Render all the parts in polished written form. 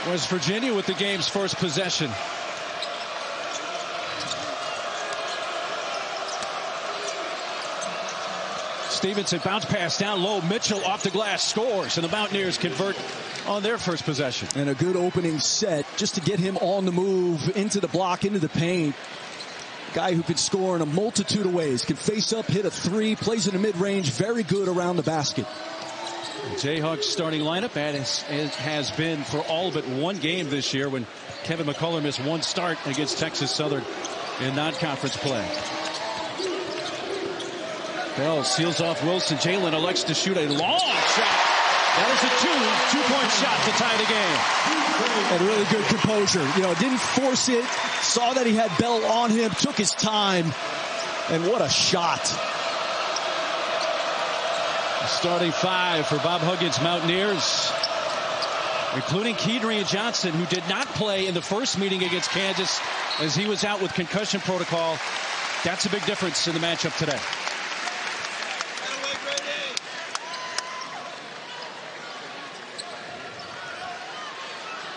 West Virginia with the game's first possession. Stevenson bounce pass down low. Mitchell off the glass scores, and the Mountaineers convert on their first possession. And a good opening set just to get him on the move, into the block, into the paint. Guy who can score in a multitude of ways. Can face up, hit a three, plays in the mid-range, very good around the basket. Jayhawks starting lineup has been for all but one game this year when Kevin McCullough missed one start against Texas Southern in non-conference play. Bell seals off Wilson. Jalen elects to shoot a long shot. That is a two-point shot to tie the game. And really good composure. Didn't force it. Saw that he had Bell on him. Took his time. And what a shot. Starting five for Bob Huggins Mountaineers, including Kedrian Johnson, who did not play in the first meeting against Kansas as he was out with concussion protocol. That's a big difference in the matchup today.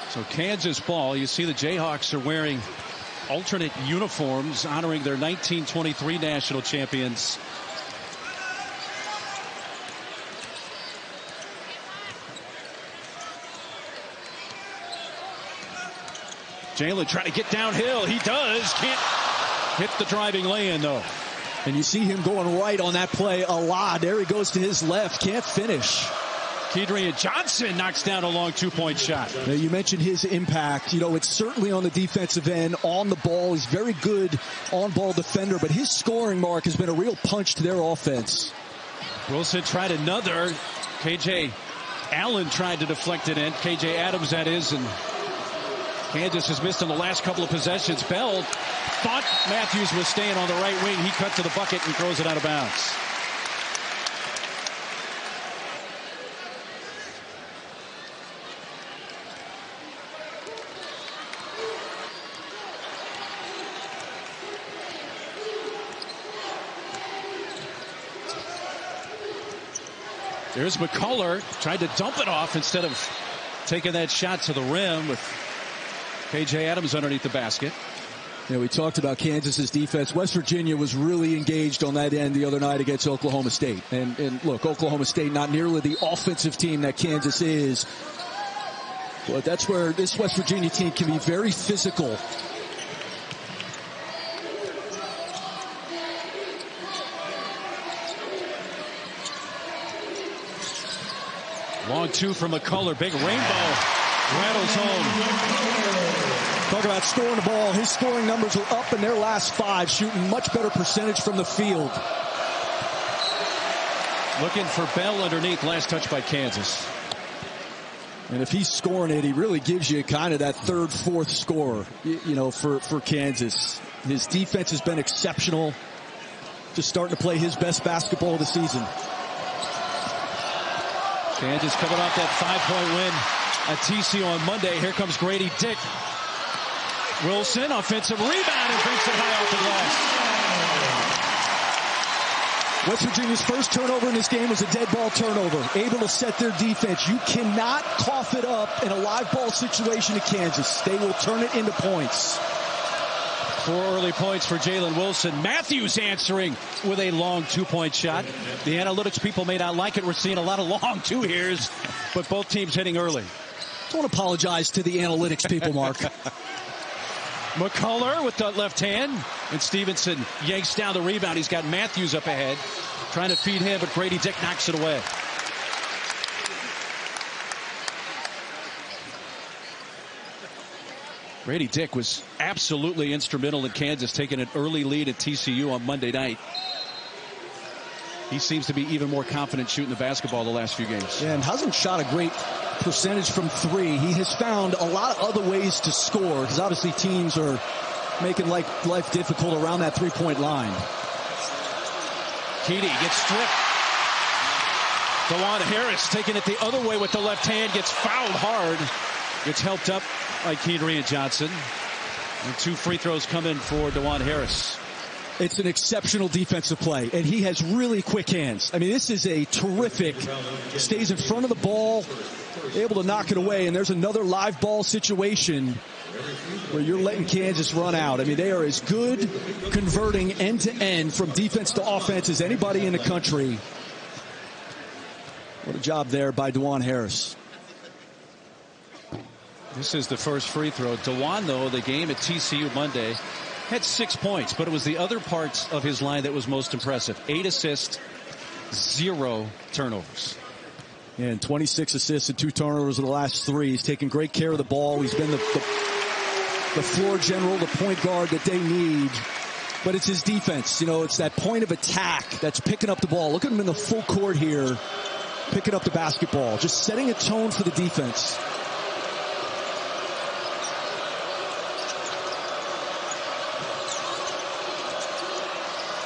So Kansas ball. You see the Jayhawks are wearing alternate uniforms honoring their 1923 national champions. Jalen trying to get downhill. He does. Can't hit the driving lay-in, though. And you see him going right on that play a lot. There he goes to his left. Can't finish. Kedrian Johnson knocks down a long two-point shot. Now, you mentioned his impact. It's certainly on the defensive end, on the ball. He's very good on-ball defender, but his scoring mark has been a real punch to their offense. Wilson tried another. K.J. Allen tried to deflect it in. K.J. Adams, that is, and Kansas has missed on the last couple of possessions. Bell thought Matthews was staying on the right wing. He cut to the bucket and throws it out of bounds. There's McCullough, tried to dump it off instead of taking that shot to the rim with K.J. Adams underneath the basket. We talked about Kansas's defense. West Virginia was really engaged on that end the other night against Oklahoma State. And look, Oklahoma State not nearly the offensive team that Kansas is. But that's where this West Virginia team can be very physical. Long two from McCullough. Big rainbow. Rattles home. Talk about scoring the ball. His scoring numbers are up in their last five, shooting much better percentage from the field. Looking for Bell underneath. Last touch by Kansas. And if he's scoring it, he really gives you kind of that third, fourth scorer, for Kansas. His defense has been exceptional. Just starting to play his best basketball of the season. Kansas coming off that 5-point win at TCU on Monday. Here comes Grady Dick. Wilson, offensive rebound, and brings it high off the glass. West Virginia's first turnover in this game was a dead ball turnover. Able to set their defense. You cannot cough it up in a live ball situation to Kansas. They will turn it into points. 4 early points for Jalen Wilson. Matthews answering with a long two-point shot. The analytics people may not like it. We're seeing a lot of long two-heres, but both teams hitting early. Don't apologize to the analytics people, Mark. McCullough with the left hand, and Stevenson yanks down the rebound. He's got Matthews up ahead, trying to feed him, but Grady Dick knocks it away. Grady Dick was absolutely instrumental in Kansas taking an early lead at TCU on Monday night. He seems to be even more confident shooting the basketball the last few games. Yeah, and hasn't shot a great percentage from three. He has found a lot of other ways to score because obviously teams are making life difficult around that three-point line. Keedy gets stripped. DeJuan Harris taking it the other way with the left hand, gets fouled hard. Gets helped up by Kedrian Johnson. And 2 free throws come in for DeJuan Harris. It's an exceptional defensive play, and he has really quick hands. I mean, this is a terrific, stays in front of the ball, able to knock it away. And there's another live ball situation where you're letting Kansas run out. I mean, they are as good converting end-to-end from defense to offense as anybody in the country. What a job there by DeJuan Harris. This is the first free throw. DeJuan, though, the game at TCU Monday, had 6 points, but it was the other parts of his line that was most impressive. 8 assists, 0 turnovers. And 26 assists and 2 turnovers in the last 3. He's taken great care of the ball. He's been the floor general, the point guard that they need. But it's his defense. You know, it's that point of attack that's picking up the ball. Look at him in the full court here, picking up the basketball, just setting a tone for the defense.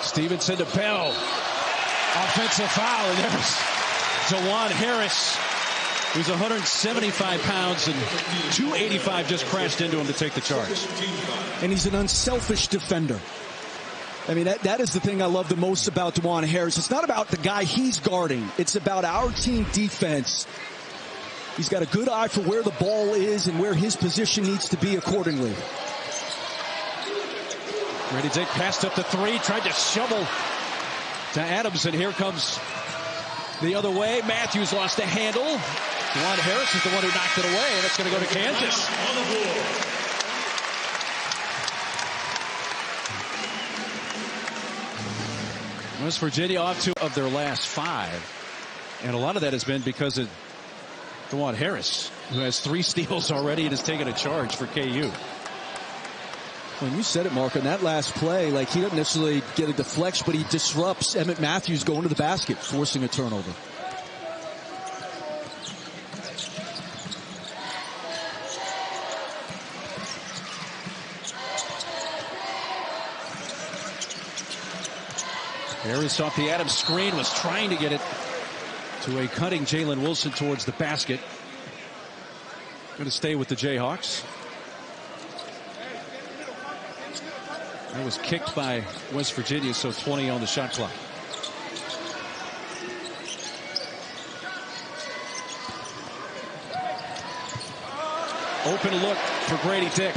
Stevenson to Bell. Offensive foul, and there's DeJuan Harris, who's 175 pounds, and 285 just crashed into him to take the charge. And he's an unselfish defender. I mean, that is the thing I love the most about DeJuan Harris. It's not about the guy he's guarding. It's about our team defense. He's got a good eye for where the ball is and where his position needs to be accordingly. Ready to take, passed up the 3, tried to shovel to Adams, and here comes the other way. Matthews lost the handle. DeJuan Harris is the one who knocked it away, and it's going to go to Kansas. West Virginia off 2 of their last 5. And a lot of that has been because of DeJuan Harris, who has 3 steals already and has taken a charge for KU. When you said it, Mark, on that last play, like, he doesn't necessarily get a deflection, but he disrupts Emmett Matthews going to the basket, forcing a turnover. Harris off the Adams screen, was trying to get it to a cutting Jalen Wilson towards the basket. Going to stay with the Jayhawks. That was kicked by West Virginia, so 20 on the shot clock. Open look for Grady Dick.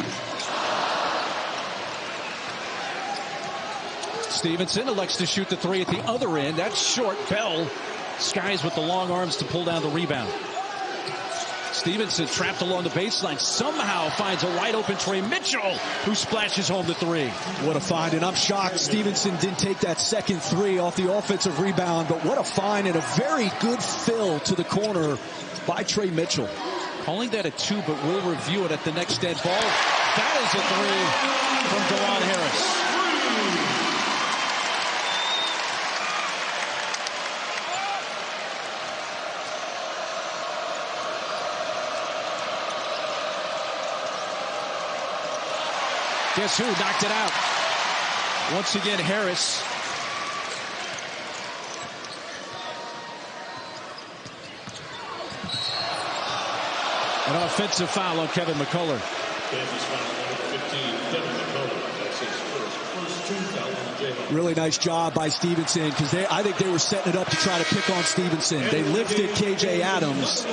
Stevenson elects to shoot the 3 at the other end. That's short. Bell skies with the long arms to pull down the rebound. Stevenson trapped along the baseline, somehow finds a wide open Trey Mitchell, who splashes home the 3. What a find, and I'm shocked Stevenson didn't take that second 3 off the offensive rebound, but what a find and a very good fill to the corner by Trey Mitchell. Calling that a 2, but we'll review it at the next dead ball. That is a 3 from DeJuan Harris. Guess who knocked it out? Once again, Harris. An offensive foul on Kevin McCullough. Kansas foul number 15, Kevin McCullough. That's his first 2 foul on the Jayhawks. Really nice job by Stevenson, because I think they were setting it up to try to pick on Stevenson. They lifted KJ Adams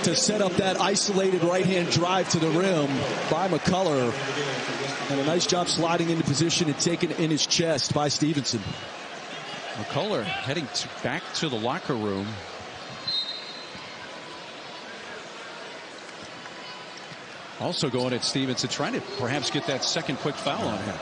to set up that isolated right-hand drive to the rim by McCullough. And a nice job sliding into position and taking it in his chest by Stevenson. McCullough heading back to the locker room. Also going at Stevenson, trying to perhaps get that second quick foul on him.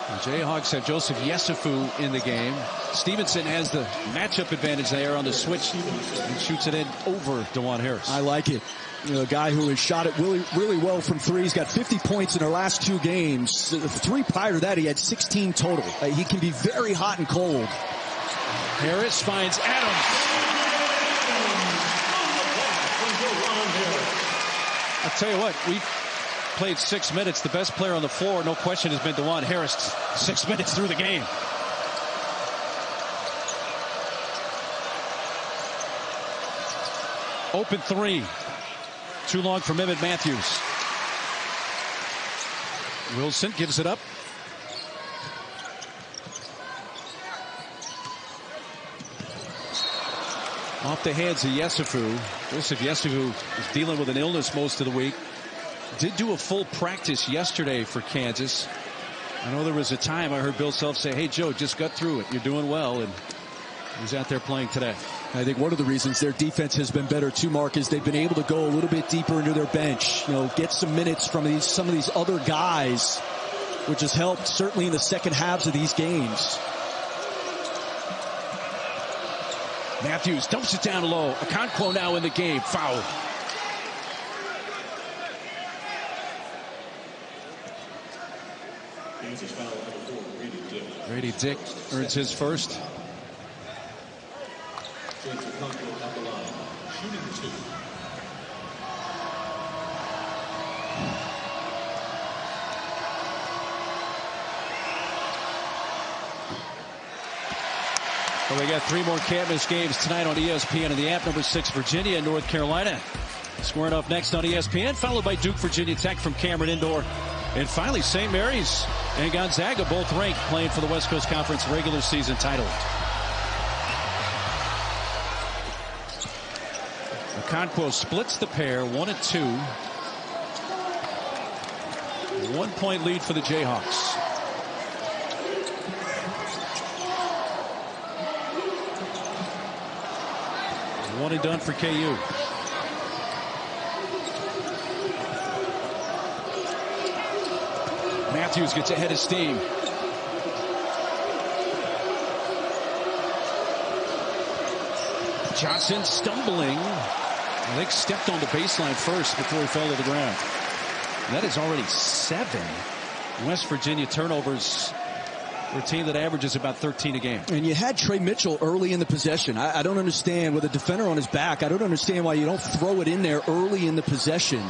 The Jayhawks have Joseph Yesufu in the game. Stevenson has the matchup advantage there on the switch and shoots it in over DeJuan Harris. I like it. You know, a guy who has shot it really well from 3. He's got 50 points in their last 2 games. 3 prior to that, he had 16 total. He can be very hot and cold. Harris finds Adams. I'll tell you what, we've played 6 minutes. The best player on the floor, no question, has been DeJuan Harris. 6 minutes through the game. Open 3. Too long for Emmett Matthews. Wilson gives it up. Off the hands of Wvu. Joseph Wvu is dealing with an illness most of the week. Did do a full practice yesterday for Kansas. I know there was a time I heard Bill Self say, hey, Joe, just got through it. You're doing well. And he's out there playing today. I think one of the reasons their defense has been better too, Mark, is they've been able to go a little bit deeper into their bench. You know, get some minutes from some of these other guys, which has helped certainly in the second halves of these games. Matthews dumps it down low. Okonkwo now in the game. Foul. Grady Dick earns his first. James Okonkwo at the line, shooting 2. Well, we got 3 more can't-miss games tonight on ESPN and the app. Number 6, Virginia and North Carolina. Squaring off next on ESPN, followed by Duke, Virginia Tech from Cameron Indoor. And finally, St. Mary's and Gonzaga, both ranked, playing for the West Coast Conference regular season title. Okonkwo splits the pair, 1-2. 1-point lead for the Jayhawks. One and done for KU. Matthews gets ahead of steam. Johnson stumbling. I think stepped on the baseline first before he fell to the ground. And that is already 7 West Virginia turnovers for a team that averages about 13 a game. And you had Trey Mitchell early in the possession. I don't understand, with a defender on his back, I don't understand why you don't throw it in there early in the possession.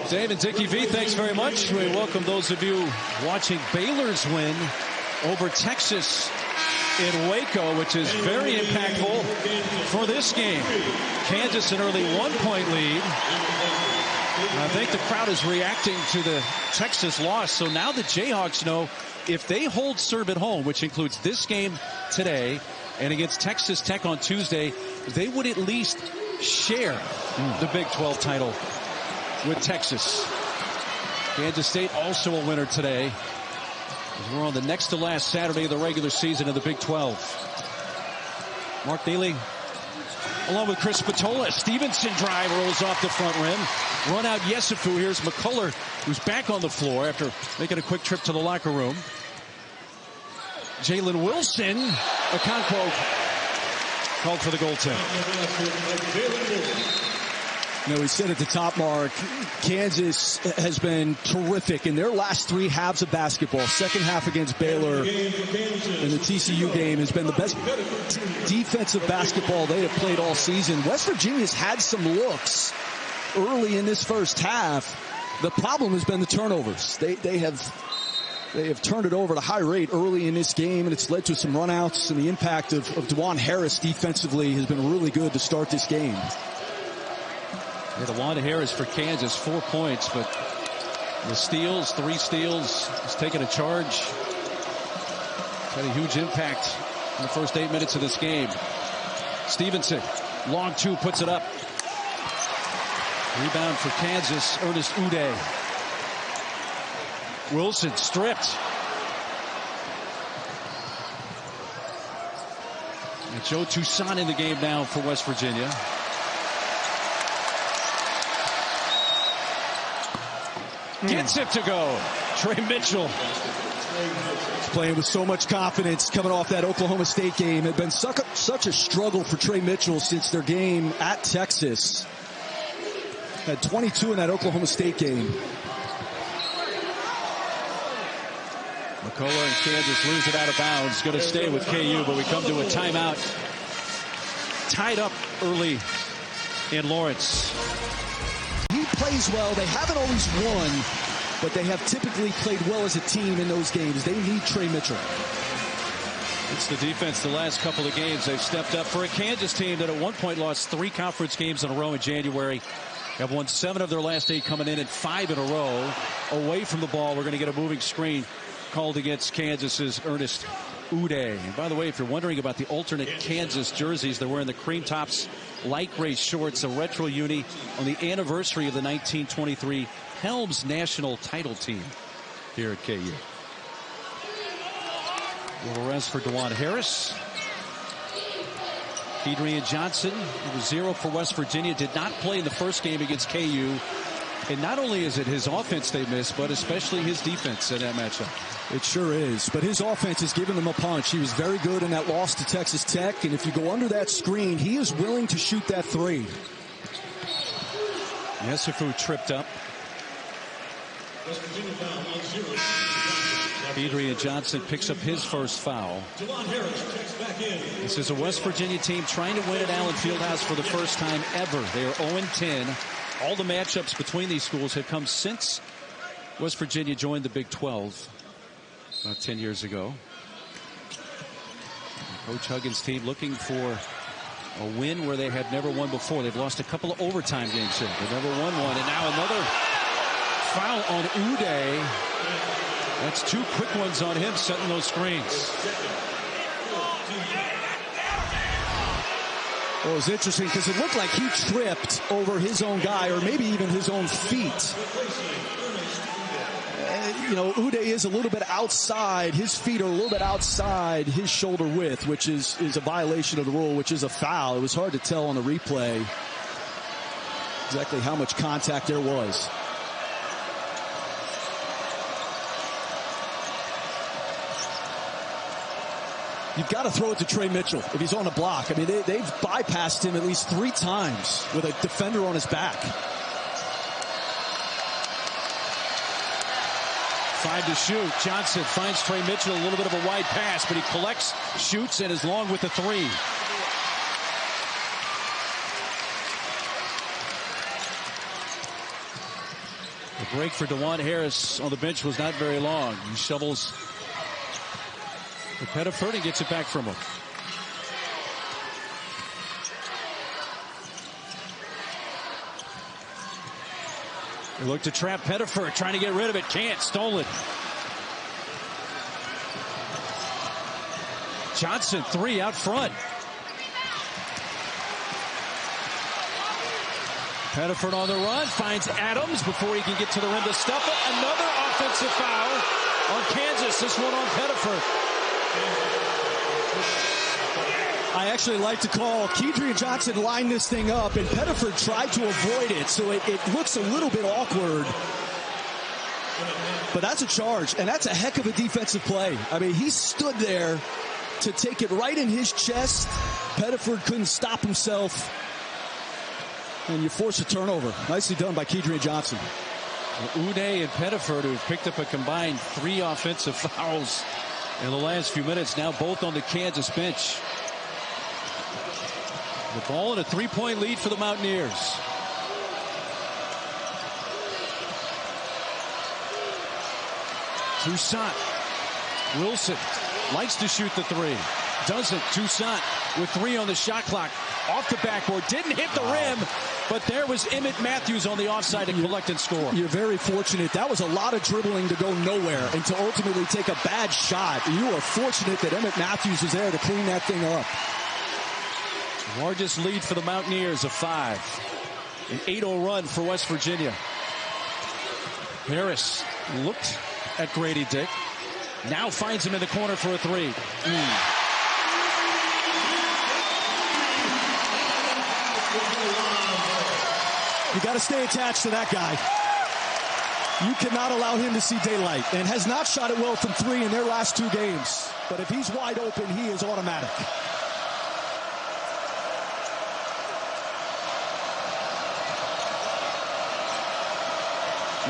Dave and Dickie V, thanks very much. We welcome those of you watching Baylor's win over Texas in Waco, which is very impactful for this game. Kansas an early 1-point lead. I think the crowd is reacting to the Texas loss. So now the Jayhawks know if they hold serve at home, which includes this game today and against Texas Tech on Tuesday, they would at least share the Big 12 title with Texas. Kansas State also a winner today, as we're on the next to last Saturday of the regular season of the Big 12. Mark Neely along with Chris Spatola. Stevenson drive rolls off the front rim. Run out Wvu. Here's McCullough, who's back on the floor after making a quick trip to the locker room. Jalen Wilson. Okonkwo called for the goaltend. You know, we said at the top, Mark, Kansas has been terrific in their last 3 halves of basketball. Second half against Baylor and the TCU game has been the best defensive basketball they have played all season. West Virginia's had some looks early in this first half. The problem has been the turnovers. They have turned it over at a high rate early in this game, and it's led to some runouts, and the impact of DeJuan Harris defensively has been really good to start this game. Yeah, DeJuan Harris for Kansas, 4 points, but the steals, 3 steals, he's taken a charge. Had a huge impact in the first 8 minutes of this game. Stevenson, long 2, puts it up. Rebound for Kansas, Ernest Uday. Wilson stripped. And Joe Toussaint in the game now for West Virginia. Gets it to go. Trey Mitchell. He's playing with so much confidence coming off that Oklahoma State game. It had been such a struggle for Trey Mitchell since their game at Texas. Had 22 in that Oklahoma State game. McCullough and Kansas lose it out of bounds. Going to stay with KU, but we come to a timeout. Tied up early in Lawrence. He plays well. They haven't always won, but they have typically played well as a team in those games. They need Trey Mitchell. It's the defense the last couple of games. They've stepped up for a Kansas team that at one point lost 3 conference games in a row in January. Have won 7 of their last 8 coming in and 5 in a row. Away from the ball, we're going to get a moving screen called against Kansas's Ernest Udeh. And by the way, if you're wondering about the alternate Kansas jerseys, they're wearing the cream tops, light gray shorts, a retro uni on the anniversary of the 1923 Helms national title team here at KU. A little rest for DeJuan Harris. Kedrian Johnson, it was 0 for West Virginia, did not play in the first game against KU. And not only is it his offense they missed, but especially his defense in that matchup. It sure is. But his offense has given them a punch. He was very good in that loss to Texas Tech. And if you go under that screen, he is willing to shoot that 3. Wvu tripped up. Kedrian Johnson picks up his first foul. This is a West Virginia team trying to win at Allen Fieldhouse for the first time ever. They are 0-10. All the matchups between these schools have come since West Virginia joined the Big 12 about 10 years ago. Coach Huggins' team looking for a win where they had never won before. They've lost a couple of overtime games here. They've never won one. And now another foul on Udeh. That's 2 quick ones on him setting those screens. Well, it was interesting because it looked like he tripped over his own guy or maybe even his own feet. You know, Udeh is a little bit outside. His feet are a little bit outside his shoulder width, which is a violation of the rule, which is a foul. It was hard to tell on the replay exactly how much contact there was. You've got to throw it to Trey Mitchell if he's on the block. I mean, they've bypassed him at least 3 times with a defender on his back. 5 to shoot. Johnson finds Trey Mitchell, a little bit of a wide pass, but he collects, shoots, and is long with the 3. The break for DeJuan Harris on the bench was not very long. He shovels the Pettiford and gets it back from him. They look to trap Pettiford, trying to get rid of it. Can't. Stolen. Johnson, 3 out front. Pettiford on the run, finds Adams before he can get to the rim to stuff it. Another offensive foul on Kansas. This one on Pettiford. I actually like to call Kedrian Johnson lined this thing up, and Pettiford tried to avoid it, so it looks a little bit awkward. But that's a charge, and that's a heck of a defensive play. I mean, he stood there to take it right in his chest. Pettiford couldn't stop himself, and you force a turnover. Nicely done by Kedrian Johnson. Udeh and Pettiford, who've picked up a combined 3 offensive fouls in the last few minutes, now both on the Kansas bench. The ball and a 3-point lead for the Mountaineers. Toussaint. Wilson likes to shoot the 3. Doesn't. Toussaint with 3 on the shot clock. Off the backboard. Didn't hit the rim, but there was Emmett Matthews on the offside to collect and score. You're very fortunate. That was a lot of dribbling to go nowhere and to ultimately take a bad shot. You are fortunate that Emmett Matthews was there to clean that thing up. Largest lead for the Mountaineers of 5. An 8-0 run for West Virginia. Harris looked at Grady Dick. Now finds him in the corner for a 3. You got to stay attached to that guy. You cannot allow him to see daylight, and has not shot it well from 3 in their last 2 games. But if he's wide open, he is automatic.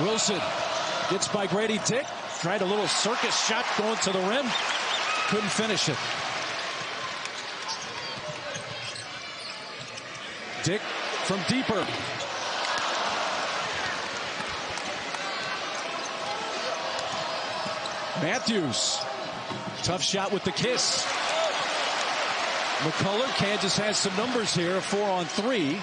Wilson gets by Grady Dick. Tried a little circus shot going to the rim. Couldn't finish it. Dick from deeper. Matthews. Tough shot with the kiss. McCullough, Kansas has some numbers here, 4-on-3.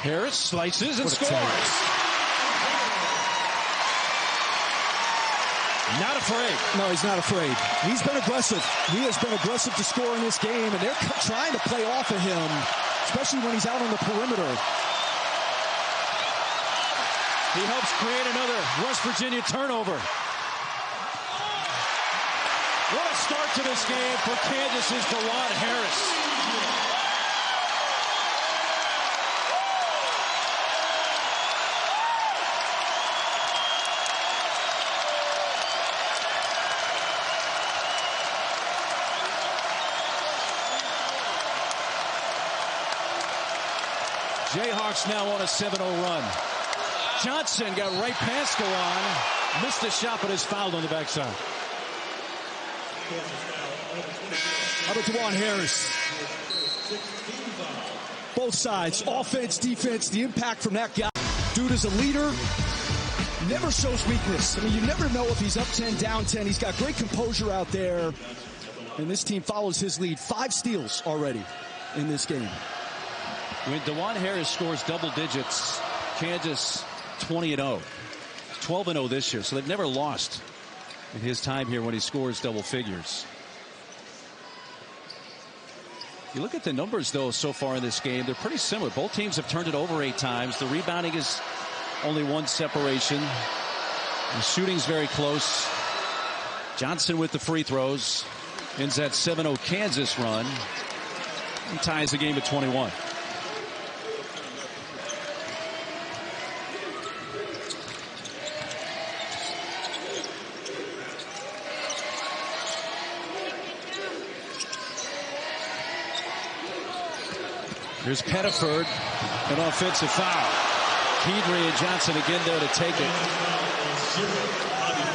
Harris slices and scores. Not afraid. No, he's not afraid. He's been aggressive. He has been aggressive to score in this game, and they're trying to play off of him, especially when he's out on the perimeter. He helps create another West Virginia turnover. What a start to this game for Kansas's DeJuan Harris. Jayhawks now on a 7-0 run. Johnson got right past Gowan. Missed a shot, but is fouled on the backside. How about DeJuan Harris? Both sides, offense, defense, the impact from that guy. Dude is a leader. Never shows weakness. I mean, you never know if he's up 10, down 10. He's got great composure out there. And this team follows his lead. 5 steals already in this game. When DeJuan Harris scores double digits, Kansas 20-0. 12-0 this year, so they've never lost in his time here when he scores double figures. You look at the numbers, though, so far in this game, they're pretty similar. Both teams have turned it over 8 times. The rebounding is only 1 separation. The shooting's very close. Johnson with the free throws. Ends that 7-0 Kansas run. And ties the game at 21. Here's Pettiford, an offensive foul. Kedry and Johnson again there to take it.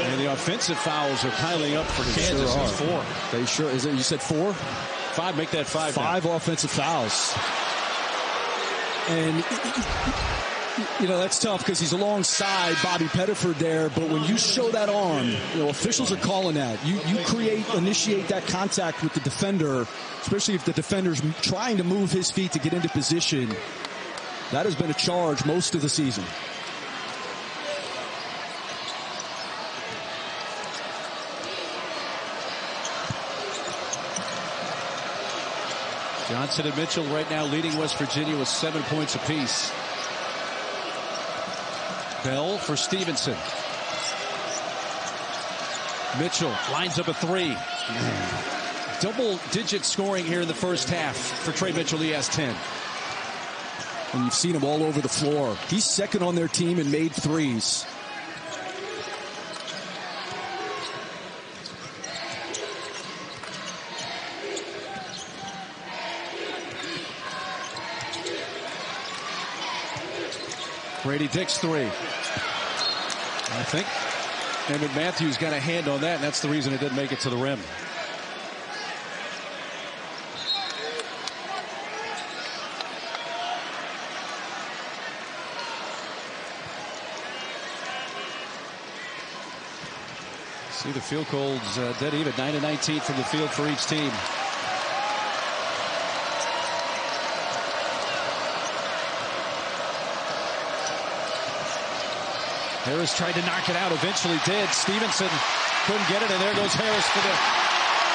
And the offensive fouls are piling up for Kansas. Sure It's 4. They sure is it? You said 4? 5. Make that 5. 5 offensive fouls. And you know that's tough because he's alongside Bobby Pettiford there. But when you show that arm, you know officials are calling that. You initiate that contact with the defender, especially if the defender's trying to move his feet to get into position. That has been a charge most of the season. Johnson and Mitchell right now leading West Virginia with 7 points apiece. Bell for Stevenson. Mitchell lines up a 3. Double-digit scoring here in the first half for Trey Mitchell. He has 10. And you've seen him all over the floor. He's second on their team in made threes. Brady Dick's 3. I think Emmett Matthews got a hand on that, and that's the reason it didn't make it to the rim. See the field goals dead even, 9-19 from the field for each team. Harris tried to knock it out, eventually did. Stevenson couldn't get it, and there goes Harris for the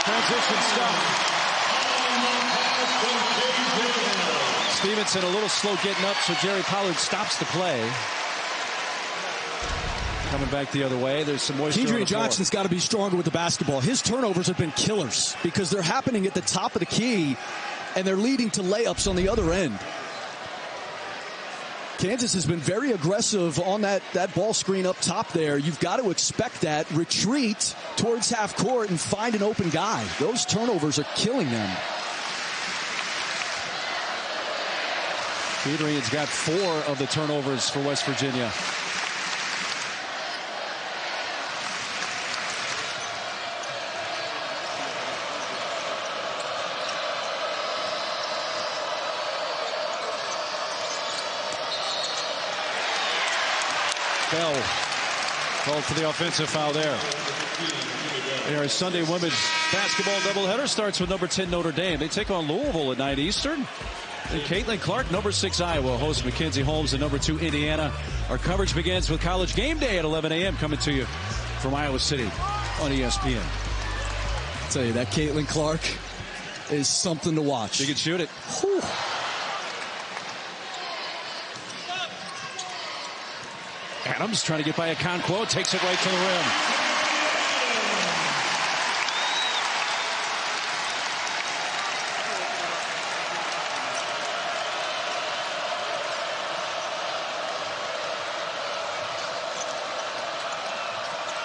transition stuff. Stevenson a little slow getting up, so Jerry Pollard stops the play. Coming back the other way, there's some moisture. Kedry Johnson's got to be stronger with the basketball. His turnovers have been killers because they're happening at the top of the key, and they're leading to layups on the other end. Kansas has been very aggressive on that ball screen up top there. You've got to expect that. Retreat towards half court and find an open guy. Those turnovers are killing them. Kedry has got 4 of the turnovers for West Virginia. Bell Called for the offensive foul there. Our Sunday women's basketball doubleheader starts with number 10 Notre Dame. They take on Louisville at 9 Eastern. And Caitlin Clark, number 6 Iowa, hosts Mackenzie Holmes and number 2 Indiana. Our coverage begins with College Game Day at 11 a.m. coming to you from Iowa City on ESPN. I'll tell you, that Caitlin Clark is something to watch. She can shoot it. Whew. Adams trying to get by Okonkwo, takes it right to the rim.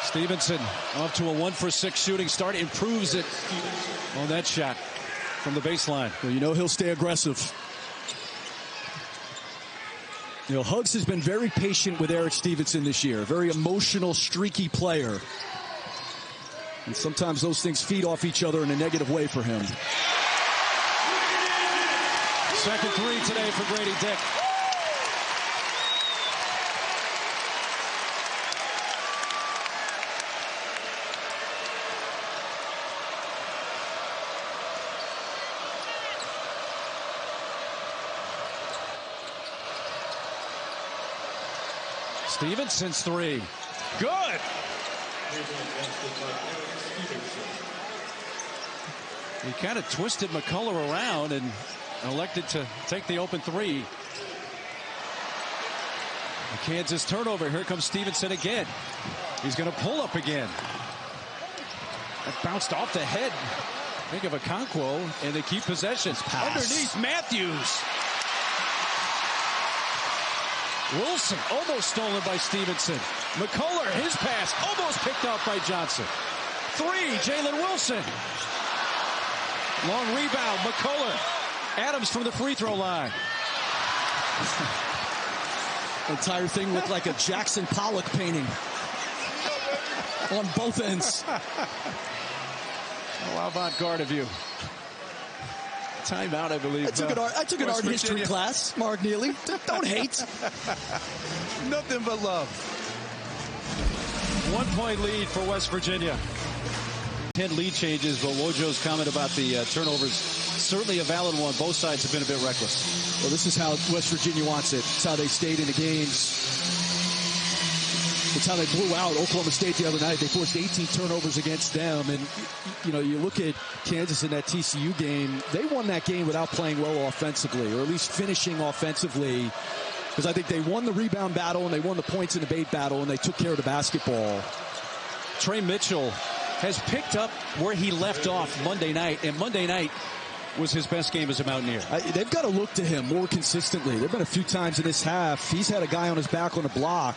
Stevenson off to a 1-for-6 shooting start, improves it on that shot from the baseline. Well, you know he'll stay aggressive. You know, Huggs has been very patient with Eric Stevenson this year. A very emotional, streaky player. And sometimes those things feed off each other in a negative way for him. Second three today for Grady Dick. Stevenson's three. Good. He kind of twisted McCullough around and elected to take the open three. The Kansas turnover. Here comes Stevenson again. He's going to pull up again. That bounced off the head. Think of Okonkwo, and they keep possession. Underneath Matthews. Wilson almost stolen by Stevenson. McCullough, his pass almost picked off by Johnson. Three, Jalen Wilson. Long rebound, McCullough. Adams from the free throw line. The entire thing looked like a Jackson Pollock painting on both ends. How avant-garde of you. Timeout, I believe. I took an art history class, Mark Neely. Don't hate. Nothing but love. 1 point lead for West Virginia. 10 lead changes, but Wojo's comment about the turnovers, certainly a valid one. Both sides have been a bit reckless. Well, this is how West Virginia wants it. It's how they stayed in the games. It's how they blew out Oklahoma State the other night. They forced 18 turnovers against them. And, you know, you look at Kansas in that TCU game, they won that game without playing well offensively, or at least finishing offensively, because I think they won the rebound battle and they won the points in the bait battle, and they took care of the basketball. Trey Mitchell has picked up where he left off Monday night, and Monday night was his best game as a Mountaineer. They've got to look to him more consistently. There have been a few times in this half he's had a guy on his back on a block,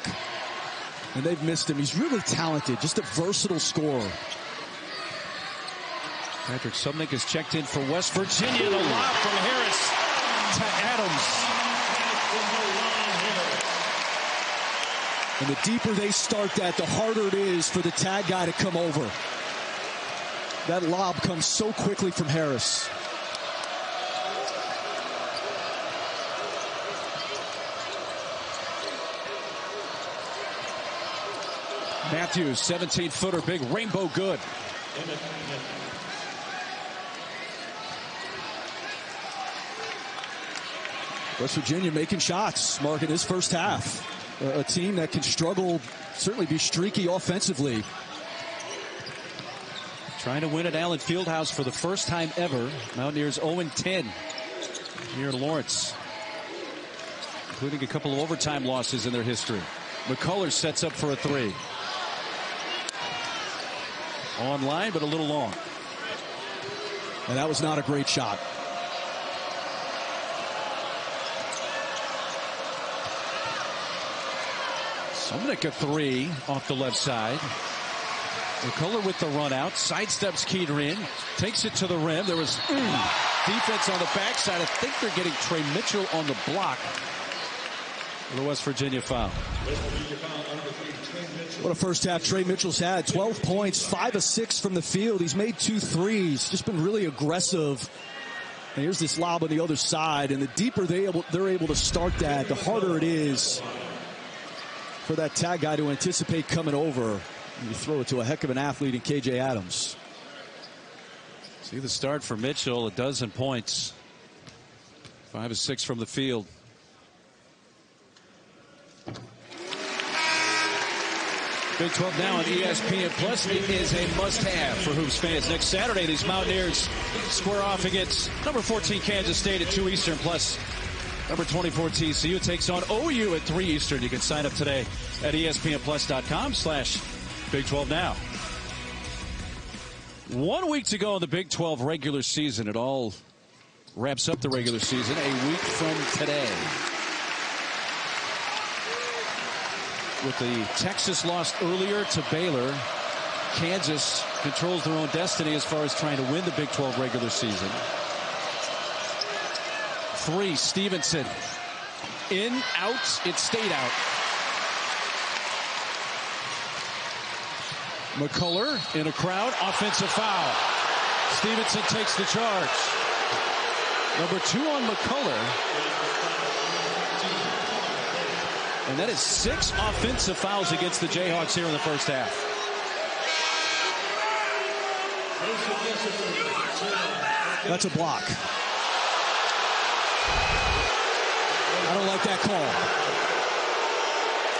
and they've missed him. He's really talented, just a versatile scorer. Patrick Subnik has checked in for West Virginia. The lob from Harris to Adams. And the deeper they start that, the harder it is for the tag guy to come over. That lob comes so quickly from Harris. Matthews, 17-footer, big rainbow good. West Virginia making shots, Mark, in his first half. A team that can struggle, certainly be streaky offensively. Trying to win at Allen Fieldhouse for the first time ever. Mountaineers 0-10 here in Lawrence, including a couple of overtime losses in their history. McCullough sets up for a three. Online, but a little long. And that was not a great shot. Subnik a three off the left side. McCullough with the run out, sidesteps Keeter in, takes it to the rim. There was defense on the backside. I think they're getting Trey Mitchell on the block for the West Virginia foul. What a first half Trey Mitchell's had. 12 points, 5 of 6 from the field. He's made 2 threes. Just been really aggressive. And here's this lob on the other side. And the deeper they're able to start that, the harder it is for that tag guy to anticipate coming over. You throw it to a heck of an athlete in KJ Adams. See the start for Mitchell, a dozen points. 5 of 6 from the field. Big 12 now on ESPN Plus. It is a must-have for Hoops fans. Next Saturday, these Mountaineers square off against number 14 Kansas State at 2 Eastern, plus number 24 TCU takes on OU at 3 Eastern. You can sign up today at ESPNplus.com/Big 12 Now. 1 week to go in the Big 12 regular season. It all wraps up the regular season a week from today. With the Texas loss earlier to Baylor, Kansas controls their own destiny as far as trying to win the Big 12 regular season. 3, Stevenson. In, out, it stayed out. McCullough in a crowd, offensive foul. Stevenson takes the charge. Number 2 on McCullough. And that is 6 offensive fouls against the Jayhawks here in the first half. That's a block. I don't like that call.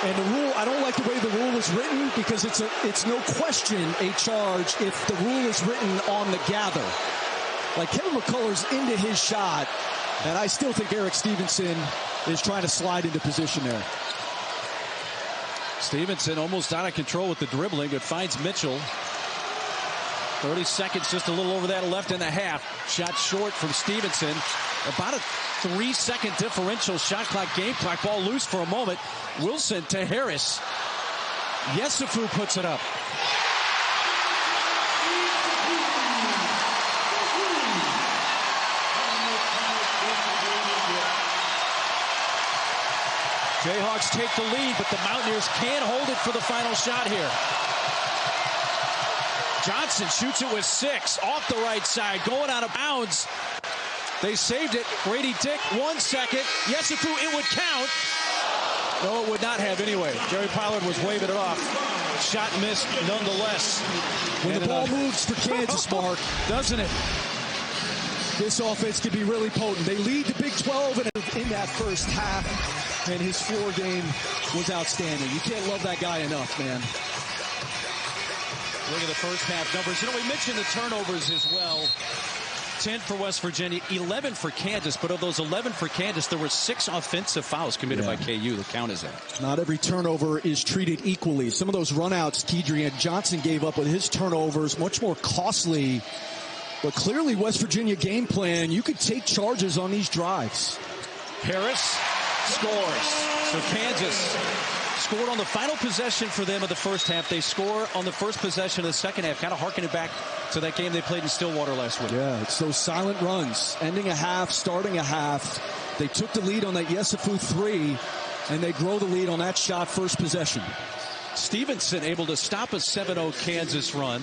And the rule, I don't like the way the rule is written, because it's no question a charge if the rule is written on the gather. Like, Kevin McCullough's into his shot, and I still think Eric Stevenson is trying to slide into position there. Stevenson almost out of control with the dribbling, but finds Mitchell. 30 seconds, just a little over that left in the half. Shot short from Stevenson. About a 3-second differential. Shot clock, game clock, ball loose for a moment. Wilson to Harris. Wvu puts it up. Jayhawks take the lead, but the Mountaineers can't hold it for the final shot here. Johnson shoots it with 6 off the right side, going out of bounds. They saved it. Grady Dick, 1 second. Wvu, it would count. No, it would not have anyway. Jerry Pollard was waving it off. Shot missed nonetheless. When the ball moves for Kansas, Mark, doesn't it? This offense can be really potent. They lead the Big 12 in that first half, and his floor game was outstanding. You can't love that guy enough, man. Look at the first half numbers. You know, we mentioned the turnovers as well. 10 for West Virginia, 11 for Kansas, but of those 11 for Kansas, there were 6 offensive fouls committed by KU. The count is that. Not every turnover is treated equally. Some of those runouts Kedrian Johnson gave up with his turnovers, much more costly. But clearly, West Virginia game plan, you could take charges on these drives. Harris scores. So Kansas scored on the final possession for them of the first half. They score on the first possession of the second half, kind of harkening back to that game they played in Stillwater last week. Yeah, it's those silent runs, ending a half, starting a half. They took the lead on that Wvu 3, and they grow the lead on that shot first possession. Stevenson able to stop a 7-0 Kansas run.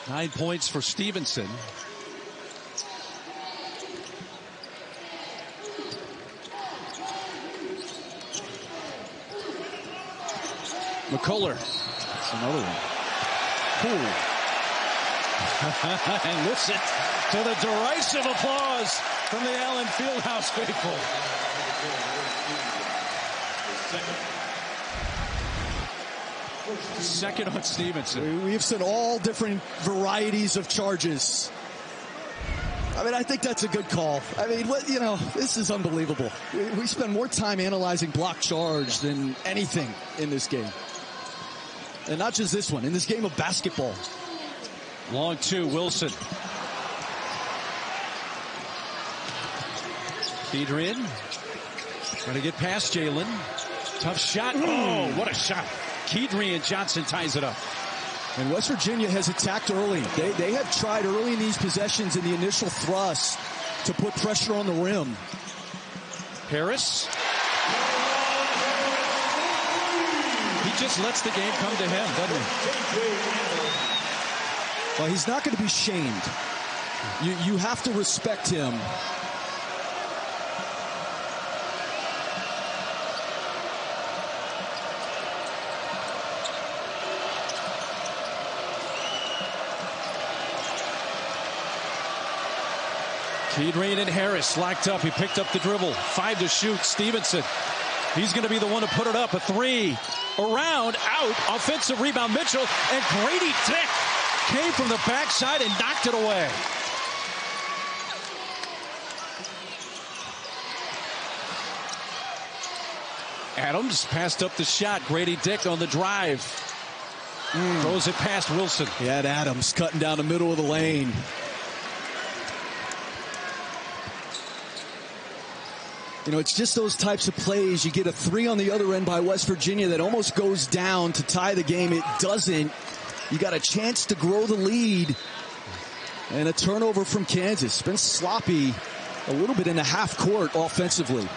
Nine points for Stevenson. McCullough. That's another one. Cool. And listen to the derisive applause from the Allen Fieldhouse faithful. Second on Stevenson. We've seen all different varieties of charges. I mean, I think that's a good call. I mean, this is unbelievable. We spend more time analyzing block charge than anything in this game. And not just this one, in this game of basketball. Long 2, Wilson. Kedrian trying to get past Jalen. Tough shot. Oh, what a shot. Kedrian Johnson ties it up. And West Virginia has attacked early. They have tried early in these possessions in the initial thrust to put pressure on the rim. Harris. He just lets the game come to him, doesn't he? Well, he's not going to be shamed. You have to respect him Kedrian and Harris locked up. He picked up the dribble. 5 to shoot. Stevenson. He's going to be the one to put it up. A 3. Around. Out. Offensive rebound. Mitchell. And Grady Dick came from the backside and knocked it away. Adams passed up the shot. Grady Dick on the drive. Throws it past Wilson. He had Adams cutting down the middle of the lane. You know, it's just those types of plays. You get a 3 on the other end by West Virginia that almost goes down to tie the game. It doesn't. You got a chance to grow the lead. And a turnover from Kansas. Been sloppy a little bit in the half court offensively.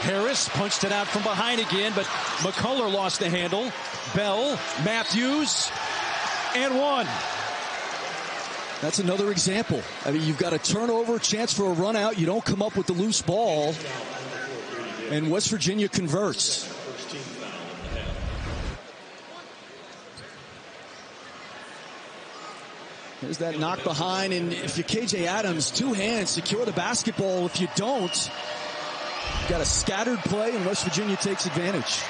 Harris punched it out from behind again, but McCullough lost the handle. Bell, Matthews, and 1. That's another example. I mean, you've got a turnover, chance for a run out. You don't come up with the loose ball. And West Virginia converts. There's that knock behind. And if you're KJ Adams, 2 hands, secure the basketball. If you don't, you've got a scattered play, and West Virginia takes advantage.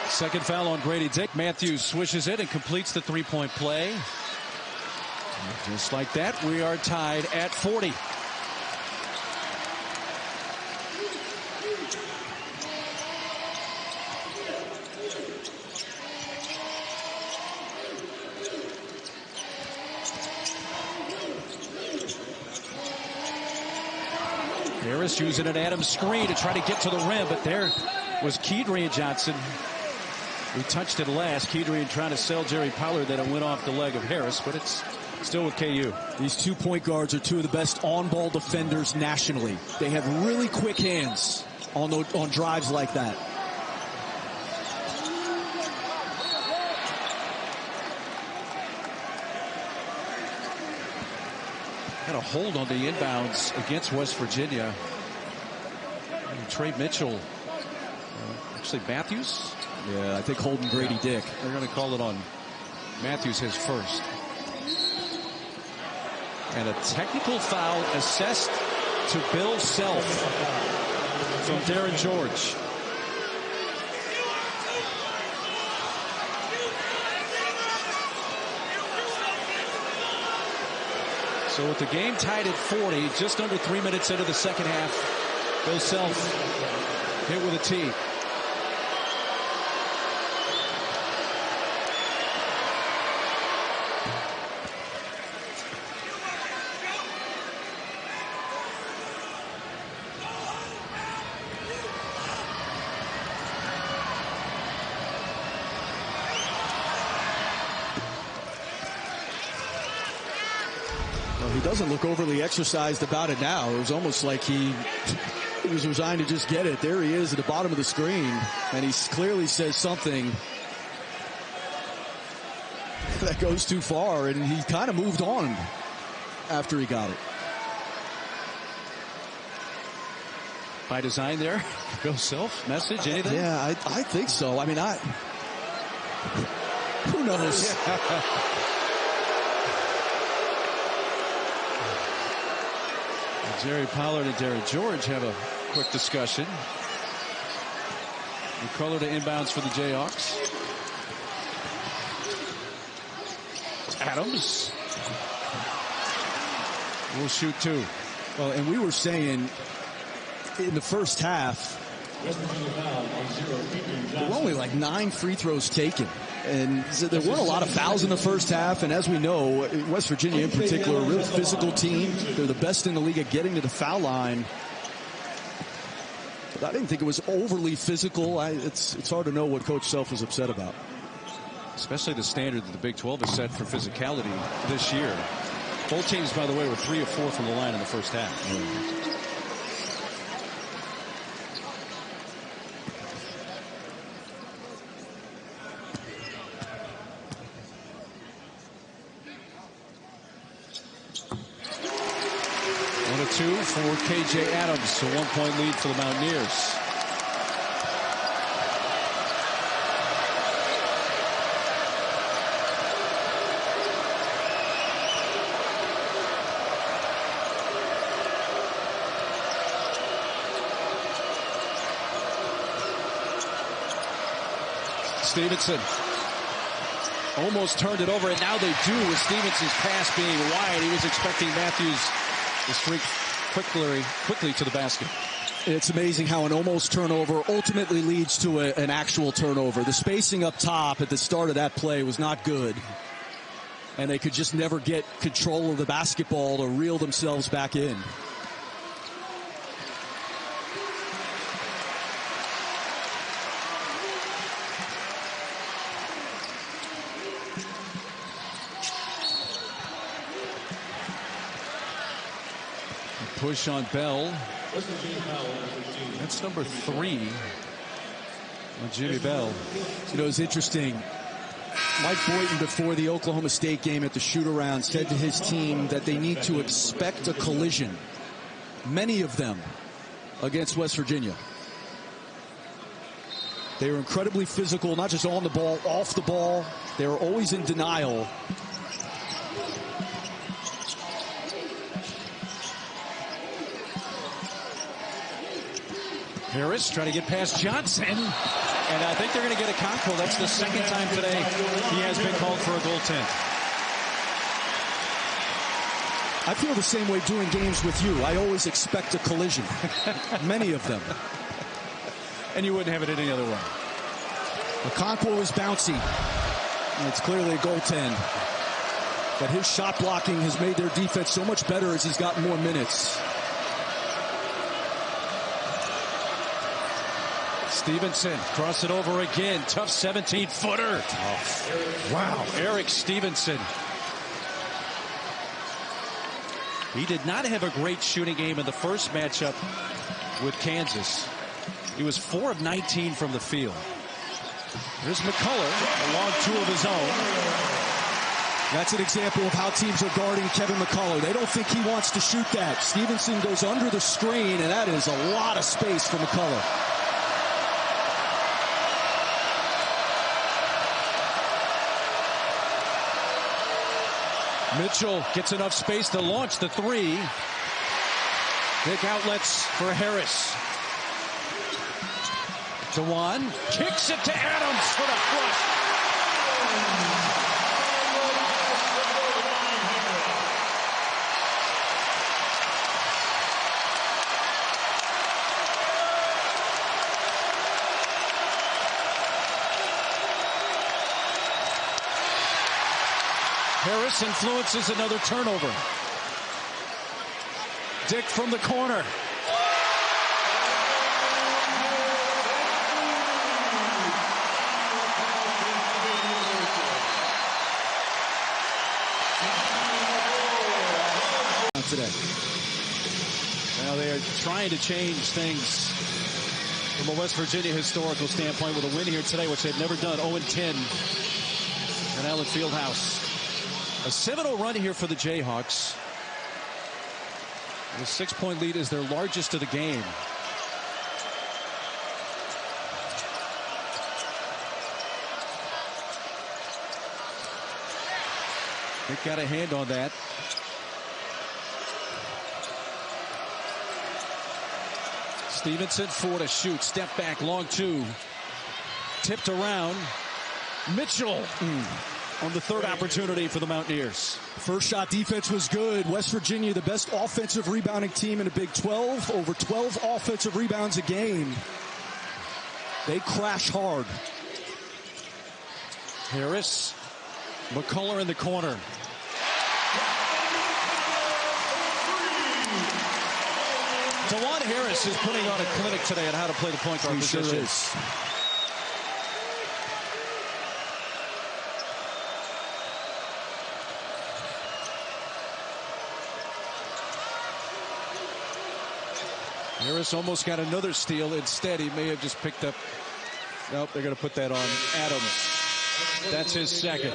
Second foul on Grady Dick. Matthews swishes it and completes the 3-point play. Just like that, we are tied at 40. Harris using an Adams screen to try to get to the rim, but there was Kedrian Johnson who touched it last. Kedrian trying to sell Jerry Pollard that it went off the leg of Harris, but it's still with KU. These 2 point guards are 2 of the best on-ball defenders nationally. They have really quick hands on drives like that. Got a hold on the inbounds against West Virginia. And Trey Mitchell. Actually, Matthews? Yeah, I think holding Grady Dick. They're going to call it on Matthews, his first. And a technical foul assessed to Bill Self from Darren George. So with the game tied at 40, just under 3 minutes into the second half, Bill Self hit with a tee. He doesn't look overly exercised about it now. It was almost like he was resigned to just get it. There he is at the bottom of the screen, and he clearly says something that goes too far, and he kind of moved on after he got it. By design there? Bill Self? Message? Anything? Yeah, I think so. I mean, who knows? Jerry Pollard and Darren George have a quick discussion. McCullough to inbounds for the Jayhawks. Adams will shoot 2. Well, and we were saying in the first half, there were only like 9 free throws taken. And there weren't a lot of fouls in the first half. And as we know, West Virginia in particular, a real physical team. They're the best in the league at getting to the foul line. But I didn't think it was overly physical. It's hard to know what Coach Self was upset about. Especially the standard that the Big 12 has set for physicality this year. Both teams, by the way, were 3 of 4 from the line in the first half. Two for KJ Adams, a 1-point lead for the Mountaineers. Stevenson almost turned it over, and now they do with Stevenson's pass being wide. He was expecting Matthews to streak quickly to the basket. It's amazing how an almost turnover ultimately leads to an actual turnover. The spacing up top at the start of that play was not good, and they could just never get control of the basketball to reel themselves back in. Push on Bell. That's number 3 on Jimmy Bell. You know, it's interesting. Mike Boynton, before the Oklahoma State game at the shoot-around, said to his team that they need to expect a collision, many of them, against West Virginia. They were incredibly physical, not just on the ball, off the ball. They were always in denial. Harris trying to get past Johnson, and I think they're going to get a control. That's the second time today he has been called for a goaltend. I feel the same way doing games with you. I always expect a collision, many of them. And you wouldn't have it any other way. Okonkwo is bouncy, and it's clearly a goaltend. But his shot blocking has made their defense so much better as he's gotten more minutes. Stevenson, cross it over again. Tough 17-footer. Wow, Eric Stevenson. He did not have a great shooting game in the first matchup with Kansas. He was 4 of 19 from the field. Here's McCullough, a long 2 of his own. That's an example of how teams are guarding Kevin McCullough. They don't think he wants to shoot that. Stevenson goes under the screen, and that is a lot of space for McCullough. Mitchell gets enough space to launch the 3. Big outlets for Harris. Dewan kicks it to Adams for the flush. Harris influences another turnover. Dick from the corner. Today. Now they are trying to change things from a West Virginia historical standpoint with a win here today, which they've never done. 0-10 at Allen Fieldhouse. A 7-0 run here for the Jayhawks. The 6-point lead is their largest of the game. They got a hand on that. Stevenson, 4 to shoot. Step back, long 2. Tipped around. Mitchell. On the 3rd opportunity for the Mountaineers. First shot defense was good. West Virginia, the best offensive rebounding team in the Big 12. Over 12 offensive rebounds a game. They crash hard. Harris. McCullough in the corner. DeJuan Harris is putting on a clinic today on how to play the point guard position. Sure is. Harris almost got another steal. Instead, he may have just picked up. Nope, they're going to put that on Adams. That's his second.